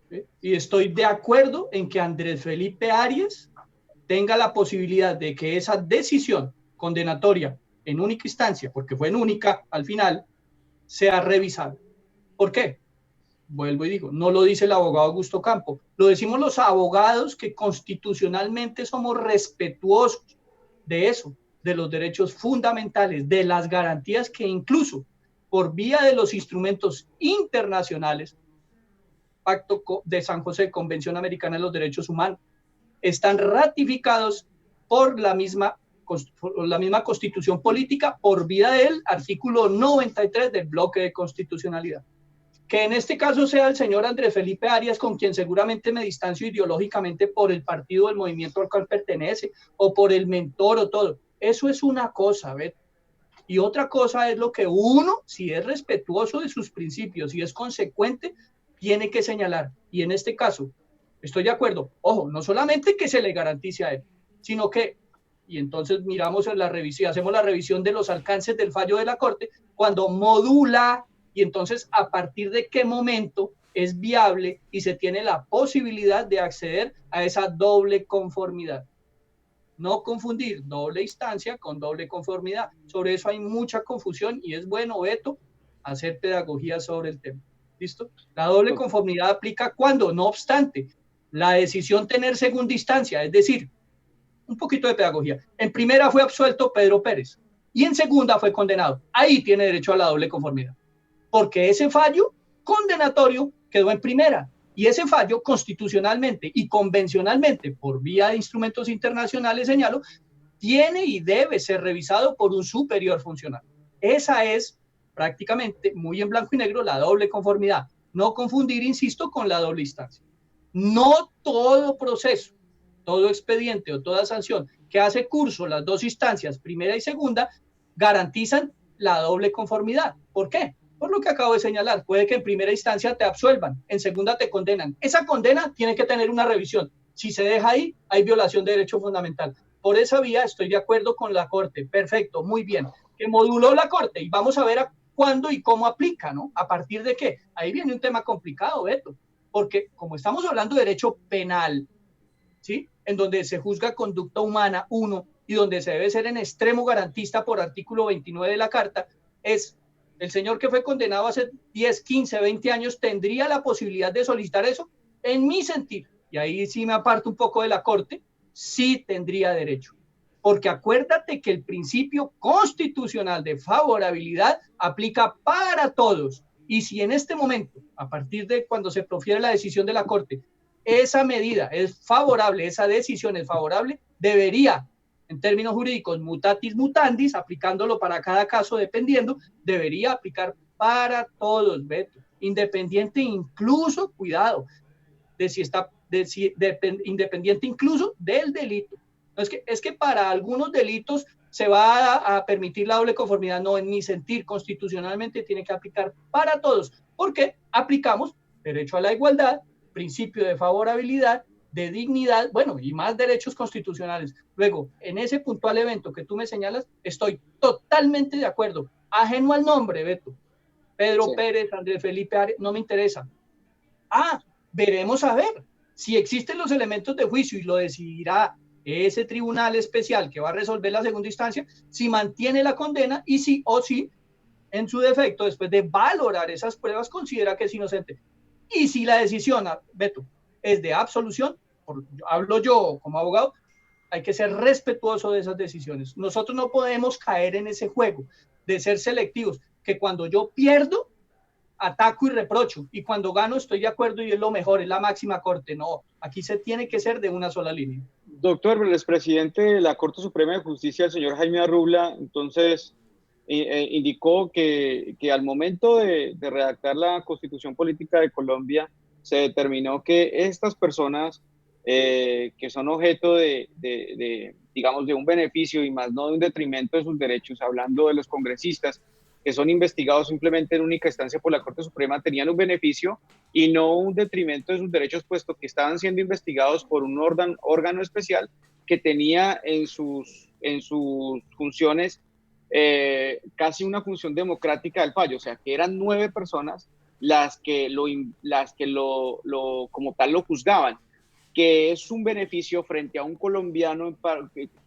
¿Sí? Y estoy de acuerdo en que Andrés Felipe Arias tenga la posibilidad de que esa decisión condenatoria en única instancia, porque fue en única al final, sea revisada. ¿Por qué? Vuelvo y digo, no lo dice el abogado Augusto Campo, lo decimos los abogados que constitucionalmente somos respetuosos de eso, de los derechos fundamentales, de las garantías que incluso por vía de los instrumentos internacionales, Pacto de San José, Convención Americana de los Derechos Humanos, están ratificados por la misma constitución política por vía del artículo 93 del bloque de constitucionalidad. Que en este caso sea el señor Andrés Felipe Arias, con quien seguramente me distancio ideológicamente por el partido del movimiento al cual pertenece, o por el mentor o todo. Eso es una cosa, ¿ves? Y otra cosa es lo que uno, si es respetuoso de sus principios y es consecuente, tiene que señalar. Y en este caso, estoy de acuerdo, ojo, no solamente que se le garantice a él, sino que, y entonces miramos en la revisión, hacemos la revisión de los alcances del fallo de la Corte, cuando modula y entonces a partir de qué momento es viable y se tiene la posibilidad de acceder a esa doble conformidad. No confundir doble instancia con doble conformidad. Sobre eso hay mucha confusión y es bueno, Beto, hacer pedagogía sobre el tema. ¿Listo? La doble conformidad aplica cuando, no obstante, la decisión tener segunda instancia, es decir, un poquito de pedagogía. En primera fue absuelto Pedro Pérez y en segunda fue condenado. Ahí tiene derecho a la doble conformidad, porque ese fallo condenatorio quedó en primera. Y ese fallo constitucionalmente y convencionalmente, por vía de instrumentos internacionales, señalo, tiene y debe ser revisado por un superior funcional. Esa es prácticamente, muy en blanco y negro, la doble conformidad. No confundir, insisto, con la doble instancia. No todo proceso, todo expediente o toda sanción que hace curso las dos instancias, primera y segunda, garantizan la doble conformidad. ¿Por qué? Por lo que acabo de señalar, puede que en primera instancia te absuelvan, en segunda te condenan. Esa condena tiene que tener una revisión. Si se deja ahí, hay violación de derecho fundamental. Por esa vía estoy de acuerdo con la Corte. Perfecto, muy bien. Que moduló la Corte y vamos a ver a cuándo y cómo aplica, ¿no? ¿A partir de qué? Ahí viene un tema complicado, Beto, porque como estamos hablando de derecho penal, ¿sí? En donde se juzga conducta humana, uno, y donde se debe ser en extremo garantista por artículo 29 de la Carta, es el señor que fue condenado hace 10, 15, 20 años, ¿tendría la posibilidad de solicitar eso? En mi sentir, y ahí sí me aparto un poco de la Corte, sí tendría derecho. Porque acuérdate que el principio constitucional de favorabilidad aplica para todos. Y si en este momento, a partir de cuando se profiere la decisión de la Corte, esa medida es favorable, esa decisión es favorable, debería, en términos jurídicos, mutatis mutandis, aplicándolo para cada caso dependiendo, debería aplicar para todos, Beto, independiente incluso, cuidado, de si está, independiente incluso del delito. No, es que para algunos delitos se va a permitir la doble conformidad, no, en mi sentir, constitucionalmente tiene que aplicar para todos, porque aplicamos derecho a la igualdad, principio de favorabilidad, de dignidad, bueno, y más derechos constitucionales. Luego, en ese puntual evento que tú me señalas, estoy totalmente de acuerdo, ajeno al nombre, Beto. Pedro sí. Pérez, Andrés Felipe Arias, no me interesa. Veremos a ver si existen los elementos de juicio y lo decidirá ese tribunal especial que va a resolver la segunda instancia, si mantiene la condena y si o si, en su defecto, después de valorar esas pruebas, considera que es inocente. Y si la decisión, Beto, es de absolución, hablo yo como abogado, hay que ser respetuoso de esas decisiones. Nosotros no podemos caer en ese juego de ser selectivos, que cuando yo pierdo, ataco y reprocho, y cuando gano estoy de acuerdo y es lo mejor, es la máxima corte. No, aquí se tiene que ser de una sola línea. Doctor, el expresidente de la Corte Suprema de Justicia, el señor Jaime Arrubla, entonces indicó que al momento de redactar la Constitución Política de Colombia, se determinó que estas personas que son objeto digamos, de un beneficio y más no de un detrimento de sus derechos, hablando de los congresistas, que son investigados simplemente en única instancia por la Corte Suprema, tenían un beneficio y no un detrimento de sus derechos, puesto que estaban siendo investigados por un órgano especial que tenía en sus funciones casi una función democrática del fallo, o sea, que eran 9 personas las que como tal lo juzgaban, que es un beneficio frente a un colombiano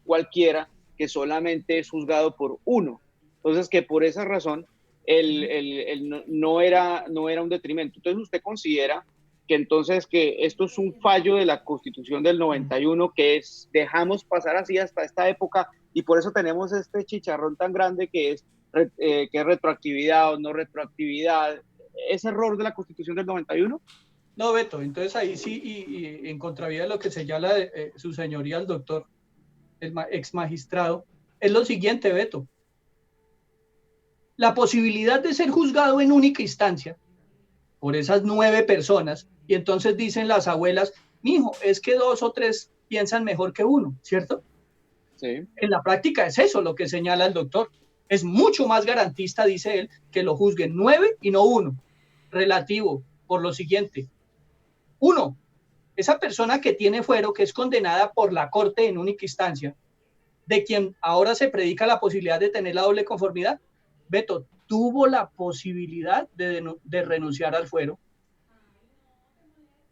cualquiera que solamente es juzgado por uno. Entonces, que por esa razón no era un detrimento. Entonces, ¿usted considera que entonces que esto es un fallo de la Constitución del 91, que dejamos pasar así hasta esta época y por eso tenemos este chicharrón tan grande que es retroactividad o no retroactividad? ¿Es error de la Constitución del 91? No, Beto, entonces ahí sí, y en contravía de lo que señala su señoría el doctor, el ex magistrado, es lo siguiente, Beto. La posibilidad de ser juzgado en única instancia por esas 9 personas, y entonces dicen las abuelas, mijo, es que 2 o 3 piensan mejor que uno, ¿cierto? Sí. En la práctica es eso lo que señala el doctor. Es mucho más garantista, dice él, que lo juzguen 9 y no 1. Relativo, por lo siguiente. 1, esa persona que tiene fuero, que es condenada por la Corte en única instancia, de quien ahora se predica la posibilidad de tener la doble conformidad, Beto, tuvo la posibilidad de renunciar al fuero.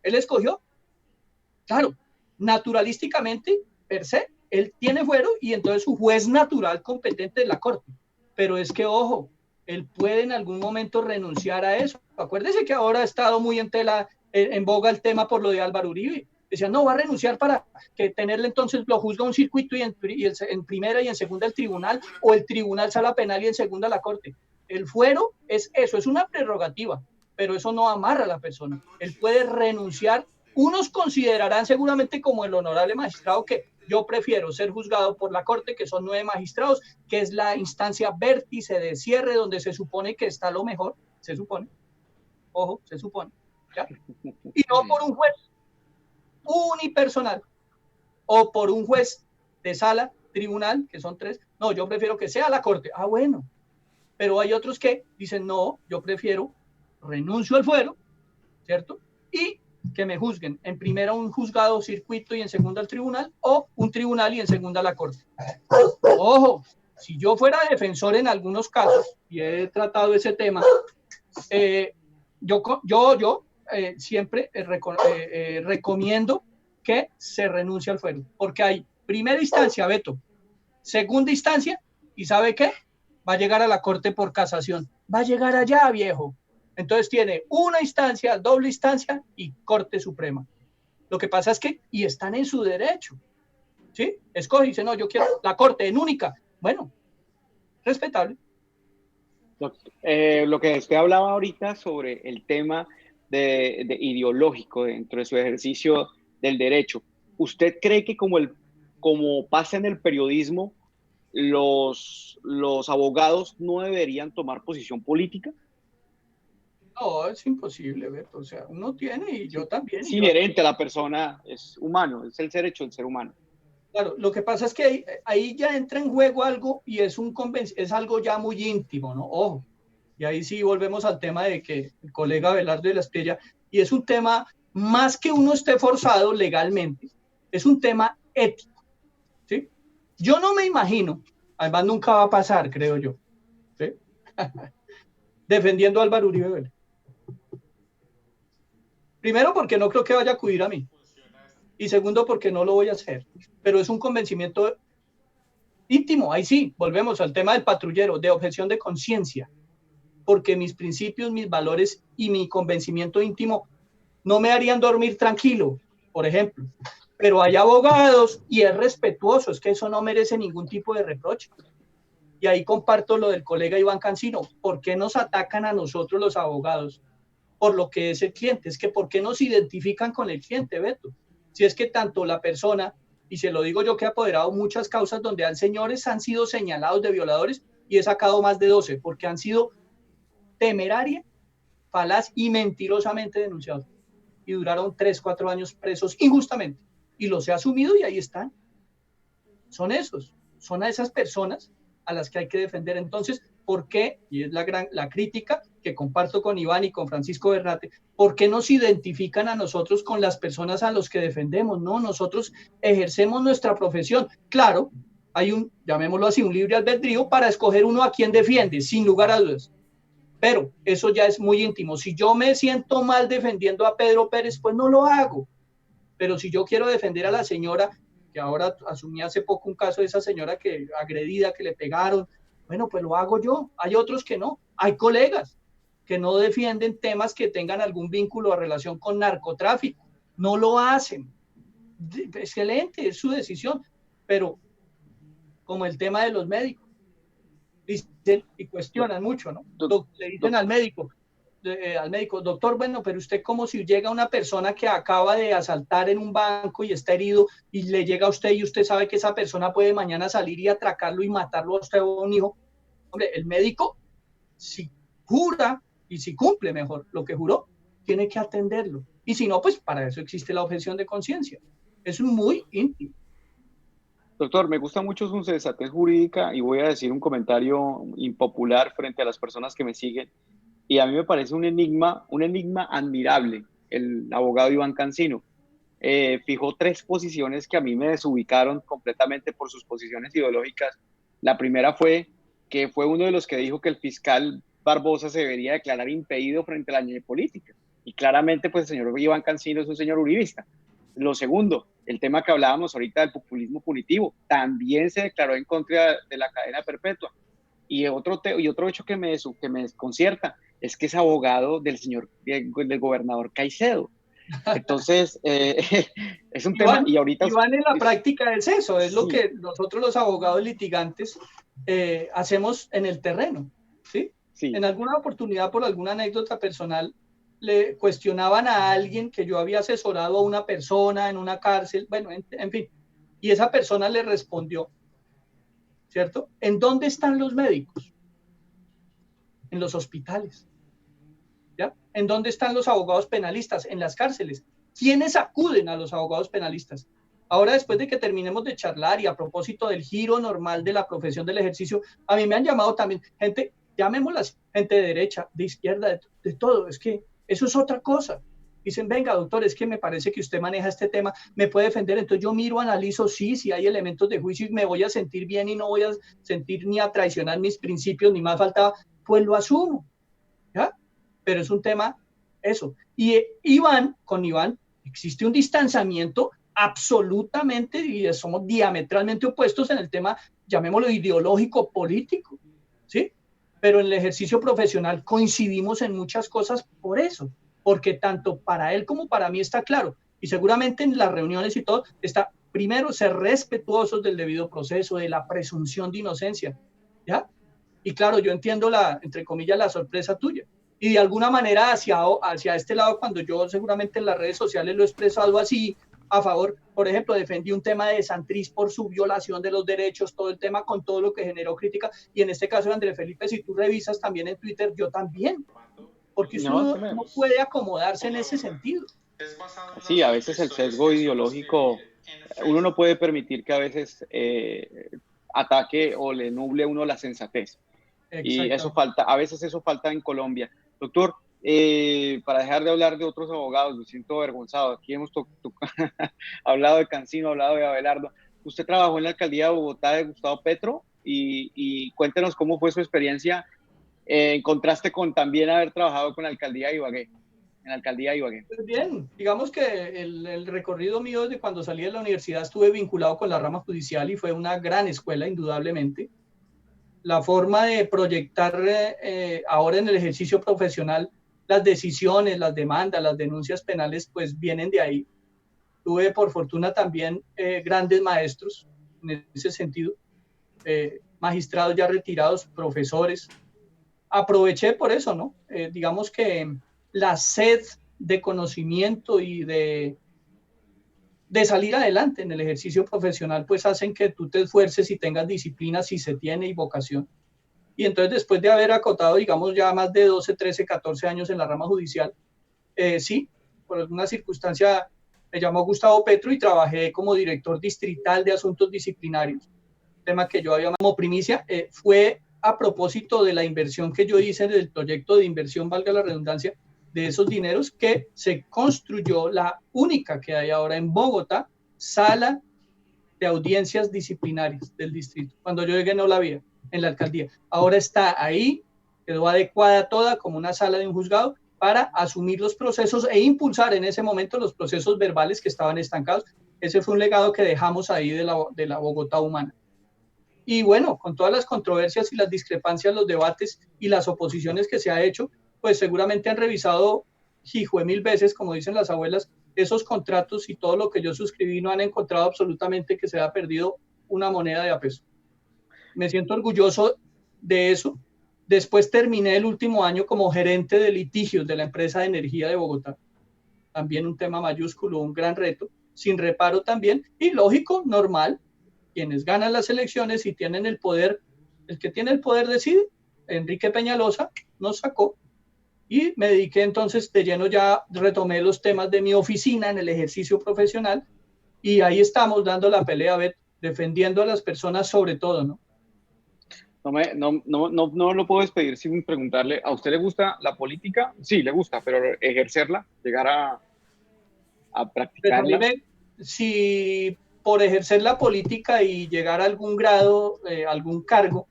Él escogió. Claro, naturalísticamente, per se, él tiene fuero y entonces su juez natural competente es la Corte. Pero es que, ojo, él puede en algún momento renunciar a eso. Acuérdese que ahora ha estado muy en boga el tema por lo de Álvaro Uribe. Decían, no, va a renunciar para que tenerle entonces lo juzga un circuito y en primera y en segunda el tribunal, o el tribunal sala penal y en segunda la Corte. El fuero es eso, es una prerrogativa, pero eso no amarra a la persona. Él puede renunciar. Unos considerarán seguramente como el honorable magistrado que yo prefiero ser juzgado por la Corte, que son 9 magistrados, que es la instancia vértice de cierre donde se supone que está lo mejor, se supone, ojo, se supone, ¿ya? Y no por un juez unipersonal o por un juez de sala, tribunal, que son 3. No, yo prefiero que sea la Corte. Bueno, Pero hay otros que dicen, no, yo prefiero renuncio al fuero, ¿cierto? Y que me juzguen en primera un juzgado circuito y en segunda el tribunal, o un tribunal y en segunda la corte. Ojo, si yo fuera defensor en algunos casos, y he tratado ese tema, yo siempre recomiendo que se renuncie al fuero, porque hay primera instancia, Beto, segunda instancia, y ¿sabe qué? Va a llegar a la corte por casación, va a llegar allá, viejo. Entonces tiene una instancia, doble instancia y Corte Suprema. Lo que pasa es que, y están en su derecho, ¿sí? Escoge y dice, no, yo quiero la Corte en única. Bueno, respetable. Lo que usted hablaba ahorita sobre el tema de ideológico dentro de su ejercicio del derecho, ¿usted cree que como pasa en el periodismo, los abogados no deberían tomar posición política? No, es imposible, Beto. O sea, uno tiene y yo también. Es Y yo, inherente a la persona, es humano, es el derecho del ser humano. claro, lo que pasa es que ahí ya entra en juego algo y es algo ya muy íntimo, ¿no? Ojo. Y ahí sí volvemos al tema de que el colega Belardo de la Estrella, y es un tema más que uno esté forzado legalmente, es un tema ético, ¿sí? Yo no me imagino, además nunca va a pasar, creo yo, ¿sí? Defendiendo a Álvaro Uribe Vélez. Primero, porque no creo que vaya a acudir a mí. Y segundo, porque no lo voy a hacer. Pero es un convencimiento íntimo. Ahí sí, volvemos al tema del patrullero, de objeción de conciencia. Porque mis principios, mis valores y mi convencimiento íntimo no me harían dormir tranquilo, por ejemplo. Pero hay abogados y es respetuoso, es que eso no merece ningún tipo de reproche. Y ahí comparto lo del colega Iván Cancino. ¿Por qué nos atacan a nosotros los abogados por lo que es el cliente? Es que ¿por qué nos identifican con el cliente, Beto? Si es que tanto la persona, y se lo digo yo que he apoderado muchas causas donde señores han sido señalados de violadores y he sacado más de 12 porque han sido temeraria, falaz y mentirosamente denunciados. Y duraron 3, 4 años presos injustamente. Y los he asumido y ahí están. Son a esas personas a las que hay que defender. Entonces, ¿por qué? Y es la crítica que comparto con Iván y con Francisco Bernate, ¿por qué nos identifican a nosotros con las personas a los que defendemos? No, nosotros ejercemos nuestra profesión. Claro, hay llamémoslo así, un libre albedrío para escoger uno a quien defiende, sin lugar a dudas. Pero eso ya es muy íntimo. Si yo me siento mal defendiendo a Pedro Pérez, pues no lo hago. Pero si yo quiero defender a la señora, que ahora asumí hace poco un caso de esa señora que agredida, que le pegaron, bueno, pues lo hago yo. Hay otros que no. Hay colegas que no defienden temas que tengan algún vínculo o relación con narcotráfico. No lo hacen. Excelente, es su decisión. Pero como el tema de los médicos, dicen y cuestionan mucho, ¿no? Le dicen al médico, doctor, bueno, pero usted como si llega una persona que acaba de asaltar en un banco y está herido y le llega a usted y usted sabe que esa persona puede mañana salir y atracarlo y matarlo a usted o a un hijo. Hombre, el médico, si jura y si cumple mejor lo que juró, tiene que atenderlo. Y si no, pues para eso existe la objeción de conciencia. Es muy íntimo. Doctor, me gusta mucho su sensatez jurídica y voy a decir un comentario impopular frente a las personas que me siguen. Y a mí me parece un enigma admirable el abogado Iván Cancino. Fijó 3 posiciones que a mí me desubicaron completamente por sus posiciones ideológicas. La primera fue que fue uno de los que dijo que el fiscal Barbosa se debería declarar impedido frente a la ley política. Y claramente, pues el señor Iván Cancino es un señor uribista. Lo segundo, el tema que hablábamos ahorita del populismo punitivo, también se declaró en contra de la cadena perpetua. Y otro hecho que me desconcierta es que es abogado del gobernador Caicedo. Entonces, es un tema, y ahorita... Iván en la práctica es eso, es lo que nosotros los abogados litigantes hacemos en el terreno, ¿sí? Sí. En alguna oportunidad, por alguna anécdota personal, le cuestionaban a alguien que yo había asesorado a una persona en una cárcel, bueno, en fin, y esa persona le respondió, ¿cierto? ¿En dónde están los médicos? En los hospitales. ¿Ya? ¿En dónde están los abogados penalistas? En las cárceles. ¿Quiénes acuden a los abogados penalistas? Ahora, después de que terminemos de charlar y a propósito del giro normal de la profesión del ejercicio, a mí me han llamado también gente llamémoslas gente de derecha, de izquierda, de todo, es que eso es otra cosa. Dicen, venga, doctor, es que me parece que usted maneja este tema, me puede defender, entonces yo miro, analizo, sí, si hay elementos de juicio y me voy a sentir bien y no voy a sentir ni a traicionar mis principios, ni más faltaba, pues lo asumo, ¿ya? Pero es un tema, eso. Y con Iván existe un distanciamiento absolutamente, y somos diametralmente opuestos en el tema, llamémoslo ideológico, político, ¿sí? Pero en el ejercicio profesional coincidimos en muchas cosas por eso, porque tanto para él como para mí está claro, y seguramente en las reuniones y todo, está primero ser respetuosos del debido proceso, de la presunción de inocencia, ¿ya? Y claro, yo entiendo entre comillas, la sorpresa tuya. Y de alguna manera hacia este lado, cuando yo seguramente en las redes sociales lo he expresado así, a favor, por ejemplo, defendí un tema de Santrich por su violación de los derechos, todo el tema con todo lo que generó crítica, y en este caso de André Felipe, si tú revisas también en Twitter, yo también, porque uno no puede acomodarse en ese sentido. Sí, a veces el sesgo ideológico, uno no puede permitir que a veces ataque o le nuble a uno la sensatez. Y eso falta, a veces eso falta en Colombia. Doctor, para dejar de hablar de otros abogados, me siento avergonzado. Aquí hemos hablado de Cancino, hablado de Abelardo. Usted trabajó en la alcaldía de Bogotá de Gustavo Petro y cuéntenos cómo fue su experiencia en contraste con también haber trabajado con la alcaldía de Ibagué, en la alcaldía de Ibagué. Pues bien, digamos que el recorrido mío desde cuando salí de la universidad estuve vinculado con la rama judicial y fue una gran escuela, indudablemente. La forma de proyectar ahora en el ejercicio profesional las decisiones, las demandas, las denuncias penales, pues vienen de ahí. Tuve por fortuna también grandes maestros en ese sentido, magistrados ya retirados, profesores. Aproveché por eso, ¿no? Digamos que la sed de conocimiento y de salir adelante en el ejercicio profesional, pues hacen que tú te esfuerces y tengas disciplina si se tiene y vocación. Y entonces después de haber acotado, digamos, ya más de 12, 13, 14 años en la rama judicial, sí, por alguna circunstancia me llamó Gustavo Petro y trabajé como director distrital de asuntos disciplinarios. Tema que yo había como primicia, fue a propósito de la inversión que yo hice en el proyecto de inversión, valga la redundancia, de esos dineros que se construyó la única que hay ahora en Bogotá, sala de audiencias disciplinarias del distrito. Cuando yo llegué no la había en la alcaldía. Ahora está ahí, quedó adecuada toda como una sala de un juzgado para asumir los procesos e impulsar en ese momento los procesos verbales que estaban estancados. Ese fue un legado que dejamos ahí de la Bogotá humana. Y bueno, con todas las controversias y las discrepancias, los debates y las oposiciones que se ha hecho, pues seguramente han revisado hijo de mil veces, como dicen las abuelas, esos contratos y todo lo que yo suscribí, no han encontrado absolutamente que se haya perdido una moneda de a peso. Me siento orgulloso de eso. Después terminé el último año como gerente de litigios de la empresa de energía de Bogotá. También un tema mayúsculo, un gran reto, sin reparo también, y lógico, normal, quienes ganan las elecciones y tienen el poder, el que tiene el poder decide. Enrique Peñalosa nos sacó y me dediqué entonces de lleno, ya retomé los temas de mi oficina en el ejercicio profesional y ahí estamos dando la pelea, defendiendo a las personas sobre todo, ¿no? No lo puedo despedir sin preguntarle, ¿a usted le gusta la política? Sí, le gusta, pero ejercerla, llegar a practicarla. Pues si por ejercer la política y llegar a algún grado, algún cargo,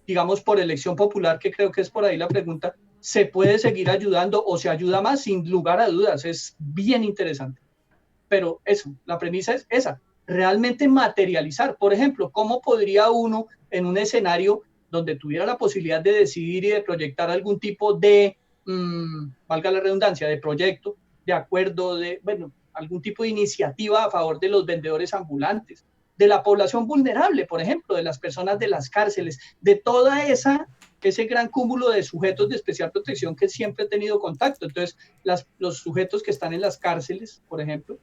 digamos por elección popular, que creo que es por ahí la pregunta, se puede seguir ayudando o se ayuda más, sin lugar a dudas, es bien interesante. Pero eso, la premisa es esa, realmente materializar. Por ejemplo, ¿cómo podría uno en un escenario donde tuviera la posibilidad de decidir y de proyectar algún tipo de, valga la redundancia, de proyecto, de acuerdo, bueno, algún tipo de iniciativa a favor de los vendedores ambulantes, de la población vulnerable, por ejemplo, de las personas de las cárceles, de toda ese gran cúmulo de sujetos de especial protección que siempre he tenido contacto? Entonces, los sujetos que están en las cárceles, por ejemplo,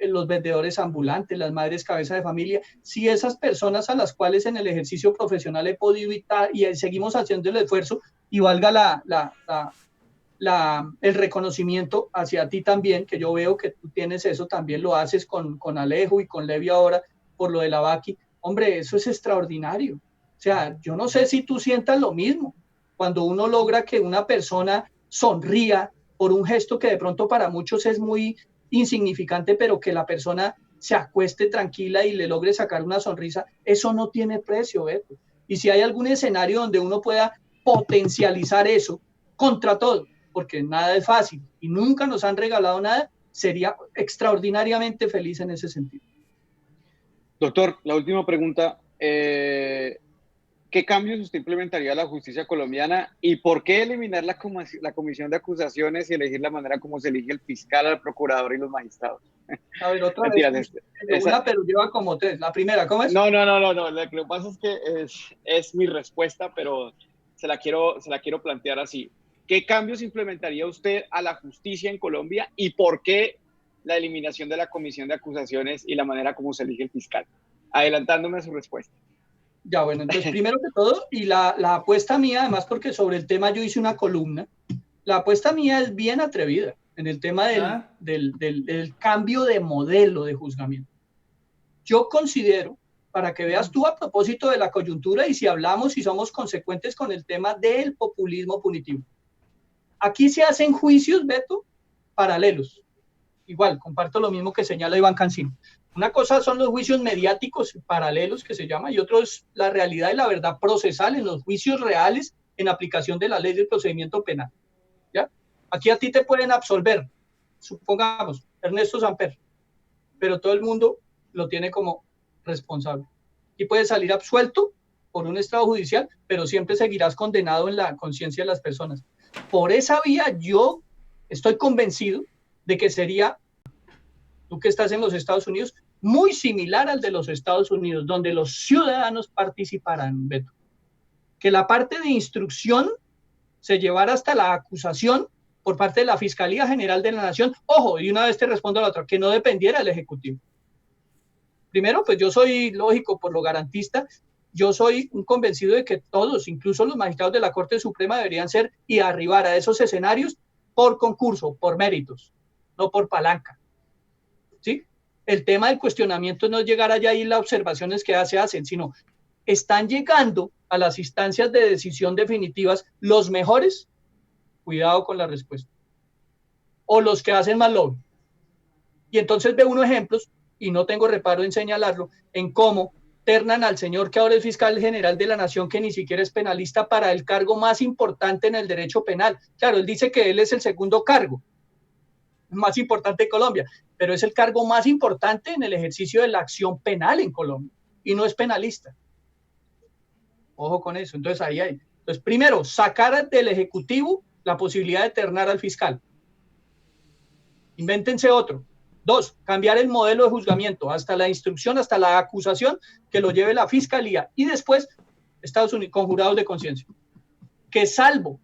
los vendedores ambulantes, las madres cabeza de familia, si esas personas a las cuales en el ejercicio profesional he podido evitar y seguimos haciendo el esfuerzo, y valga el reconocimiento hacia ti también, que yo veo que tú tienes eso, también lo haces con Alejo y con Levi ahora por lo de la Vaqui. Hombre, eso es extraordinario. O sea, yo no sé si tú sientas lo mismo. cuando uno logra que una persona sonría por un gesto que de pronto para muchos es muy insignificante, pero que la persona se acueste tranquila y le logre sacar una sonrisa, eso no tiene precio, Beto. Y si hay algún escenario donde uno pueda potencializar eso contra todo, porque nada es fácil y nunca nos han regalado nada, sería extraordinariamente feliz en ese sentido. Doctor, la última pregunta. ¿Qué cambios usted implementaría a la justicia colombiana y por qué eliminar la comisión de acusaciones y elegir la manera como se elige el fiscal, al procurador y los magistrados? A ver, otra Mentiras, vez, una, pero lleva como tres. La primera, ¿cómo es? no. Lo que pasa es que es mi respuesta, pero se la quiero plantear así. ¿Qué cambios implementaría usted a la justicia en Colombia y por qué la eliminación de la comisión de acusaciones y la manera como se elige el fiscal? Adelantándome a su respuesta. Ya, bueno, entonces primero que todo, y la apuesta mía, además porque sobre el tema yo hice una columna, la apuesta mía es bien atrevida en el tema del cambio de modelo de juzgamiento. Yo considero, para que veas tú a propósito de la coyuntura y si hablamos y somos consecuentes con el tema del populismo punitivo. Aquí se hacen juicios, Beto, paralelos. Igual, comparto lo mismo que señala Iván Cancino. Una cosa son los juicios mediáticos paralelos que se llama y otro es la realidad y la verdad procesal en los juicios reales en aplicación de la ley del procedimiento penal. ¿Ya? Aquí a ti te pueden absolver, supongamos, Ernesto Samper, pero todo el mundo lo tiene como responsable. Y puedes salir absuelto por un estrado judicial, pero siempre seguirás condenado en la conciencia de las personas. Por esa vía yo estoy convencido de que sería, tú que estás en los Estados Unidos, muy similar al de los Estados Unidos, donde los ciudadanos participarán, Beto. Que la parte de instrucción se llevara hasta la acusación por parte de la Fiscalía General de la Nación. Ojo, y una vez te respondo a la otra, que no dependiera del Ejecutivo. Primero, pues yo soy lógico por lo garantista, yo soy un convencido de que todos, incluso los magistrados de la Corte Suprema, deberían ser y arribar a esos escenarios por concurso, por méritos, no por palanca. ¿Sí? El tema del cuestionamiento no es llegar allá y las observaciones que se hacen, sino están llegando a las instancias de decisión definitivas los mejores, cuidado con la respuesta, o los que hacen más lobby. Y entonces ve unos ejemplos, y no tengo reparo en señalarlo, en cómo ternan al señor que ahora es fiscal general de la Nación, que ni siquiera es penalista, para el cargo más importante en el derecho penal. Claro, él dice que él es el segundo cargo más importante de Colombia, pero es el cargo más importante en el ejercicio de la acción penal en Colombia, y no es penalista. Ojo con eso. Entonces ahí hay. Entonces, primero, sacar del Ejecutivo la posibilidad de ternar al fiscal. Invéntense otro. Dos, cambiar el modelo de juzgamiento, hasta la instrucción, hasta la acusación, que lo lleve la Fiscalía. Y después, Estados Unidos, con jurados de conciencia. Que salvo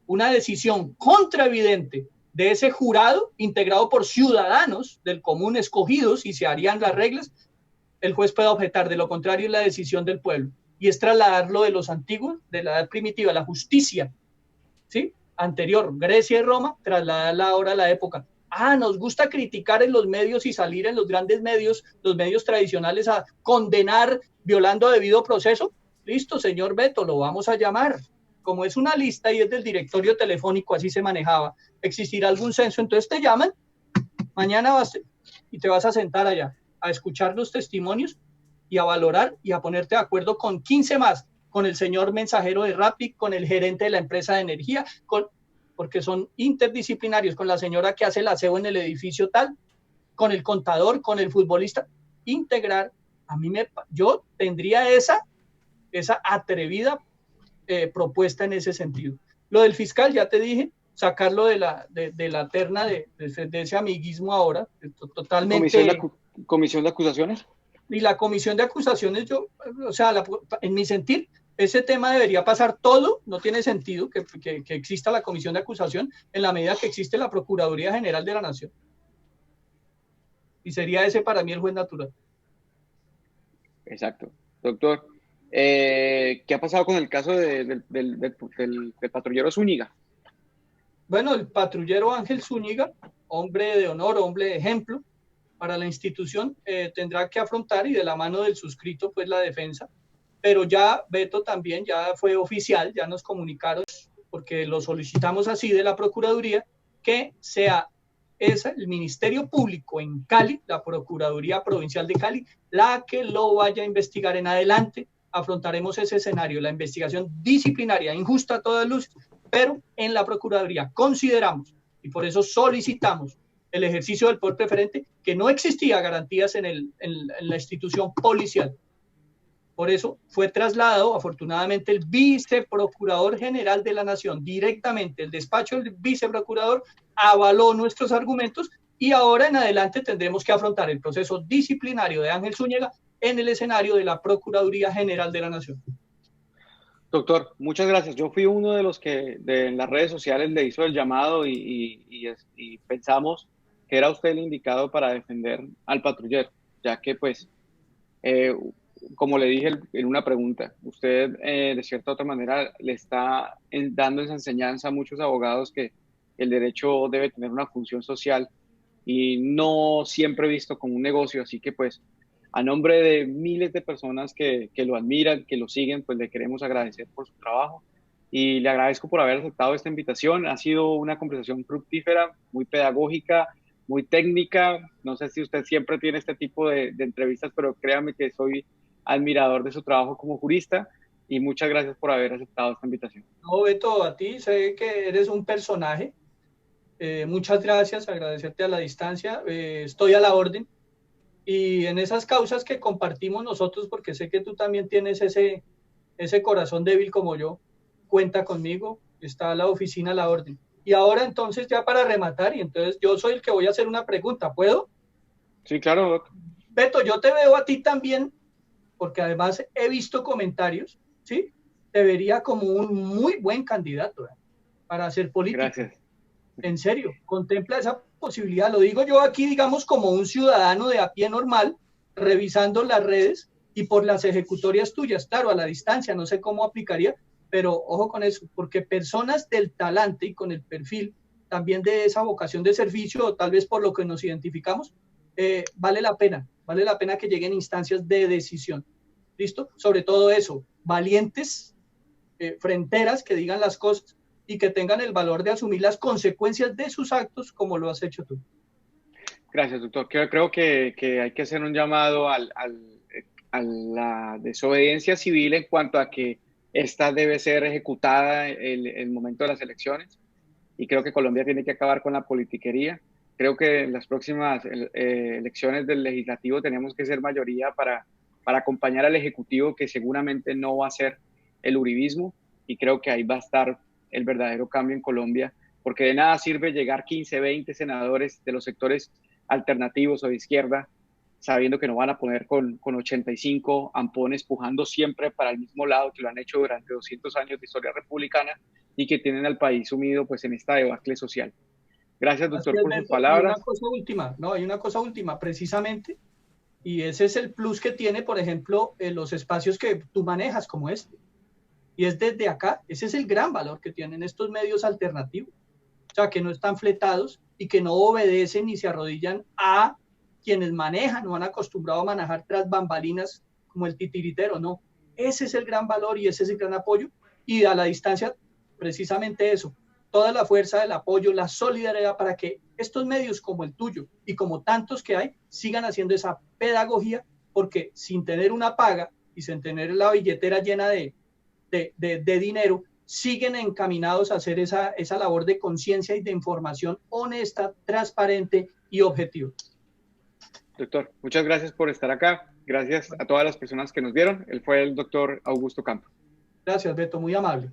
una decisión contraevidente de ese jurado, integrado por ciudadanos del común escogidos, y se harían las reglas, el juez puede objetar. De lo contrario, es la decisión del pueblo. Y es trasladarlo de los antiguos, de la edad primitiva, la justicia, ¿sí? Anterior, Grecia y Roma, trasladarla ahora a la época. Nos gusta criticar en los medios y salir en los grandes medios, los medios tradicionales, a condenar violando debido proceso. Listo, señor Beto, lo vamos a llamar. Como es una lista y es del directorio telefónico, así se manejaba, existirá algún censo, entonces te llaman, mañana vas y te vas a sentar allá a escuchar los testimonios y a valorar y a ponerte de acuerdo con 15 más, con el señor mensajero de Rappi, con el gerente de la empresa de energía, porque son interdisciplinarios, con la señora que hace el aseo en el edificio tal, con el contador, con el futbolista, integrar. Yo tendría esa atrevida propuesta en ese sentido. Lo del fiscal, ya te dije, sacarlo de la terna de ese amiguismo ahora, totalmente. ¿Comisión de acusaciones? Y la comisión de acusaciones, en mi sentir, ese tema debería pasar todo, no tiene sentido que exista la comisión de acusación en la medida que existe la Procuraduría General de la Nación. Y sería ese para mí el juez natural. Exacto. Doctor, ¿qué ha pasado con el caso del patrullero Zúñiga? Bueno, el patrullero Ángel Zúñiga, hombre de honor, hombre de ejemplo para la institución, tendrá que afrontar, y de la mano del suscrito, pues la defensa, pero ya, Beto, también ya fue oficial, ya nos comunicaron, porque lo solicitamos así de la Procuraduría, que sea el Ministerio Público en Cali, la Procuraduría Provincial de Cali, la que lo vaya a investigar en adelante. Afrontaremos ese escenario, la investigación disciplinaria, injusta a todas luces, pero en la Procuraduría consideramos, y por eso solicitamos el ejercicio del poder preferente, que no existía garantías en la institución policial. Por eso fue trasladado, afortunadamente, el viceprocurador general de la Nación, directamente el despacho del viceprocurador avaló nuestros argumentos y ahora en adelante tendremos que afrontar el proceso disciplinario de Ángel Zúñiga en el escenario de la Procuraduría General de la Nación. Doctor, muchas gracias. Yo fui uno de los que en las redes sociales le hizo el llamado y pensamos que era usted el indicado para defender al patrullero, ya que pues como le dije en una pregunta, usted de cierta otra manera le está dando esa enseñanza a muchos abogados que el derecho debe tener una función social y no siempre visto como un negocio, así que pues a nombre de miles de personas que lo admiran, que lo siguen, pues le queremos agradecer por su trabajo y le agradezco por haber aceptado esta invitación. Ha sido una conversación fructífera, muy pedagógica, muy técnica. No sé si usted siempre tiene este tipo de entrevistas, pero créame que soy admirador de su trabajo como jurista y muchas gracias por haber aceptado esta invitación. No, Beto, a ti, sé que eres un personaje. Muchas gracias, agradecerte a la distancia. Estoy a la orden. Y en esas causas que compartimos nosotros, porque sé que tú también tienes ese corazón débil como yo, cuenta conmigo, está la oficina a la orden. Y ahora entonces ya para rematar, y entonces yo soy el que voy a hacer una pregunta, ¿puedo? Sí, claro, Doc. Beto, yo te veo a ti también, porque además he visto comentarios, ¿sí? Te vería como un muy buen candidato para ser político. Gracias. En serio, contempla esa posibilidad. Lo digo yo aquí, digamos, como un ciudadano de a pie normal, revisando las redes y por las ejecutorias tuyas, claro, a la distancia, no sé cómo aplicaría, pero ojo con eso, porque personas del talante y con el perfil también de esa vocación de servicio, o tal vez por lo que nos identificamos, vale la pena que lleguen instancias de decisión. ¿Listo? Sobre todo eso, valientes, fronteras que digan las cosas y que tengan el valor de asumir las consecuencias de sus actos como lo has hecho tú. Gracias, doctor. Creo que hay que hacer un llamado a la desobediencia civil en cuanto a que esta debe ser ejecutada en el momento de las elecciones y creo que Colombia tiene que acabar con la politiquería. Creo que en las próximas elecciones del legislativo tenemos que ser mayoría para acompañar al ejecutivo, que seguramente no va a ser el uribismo, y creo que ahí va a estar el verdadero cambio en Colombia, porque de nada sirve llegar 15, 20 senadores de los sectores alternativos o de izquierda, sabiendo que no van a poner con 85 ampones pujando siempre para el mismo lado, que lo han hecho durante 200 años de historia republicana y que tienen al país sumido pues en esta debacle social. Gracias, doctor, por sus palabras. Hay una cosa última, precisamente, y ese es el plus que tiene, por ejemplo, los espacios que tú manejas como este. Y es desde acá, ese es el gran valor que tienen estos medios alternativos. O sea, que no están fletados y que no obedecen ni se arrodillan a quienes manejan o han acostumbrado a manejar tras bambalinas como el titiritero, no. Ese es el gran valor y ese es el gran apoyo. Y a la distancia, precisamente eso, toda la fuerza, el apoyo, la solidaridad para que estos medios como el tuyo y como tantos que hay sigan haciendo esa pedagogía, porque sin tener una paga y sin tener la billetera llena de dinero, siguen encaminados a hacer esa labor de conciencia y de información honesta, transparente y objetiva. Doctor, muchas gracias por estar acá. Gracias a todas las personas que nos vieron. Él fue el doctor Augusto Campos. Gracias, Beto, muy amable.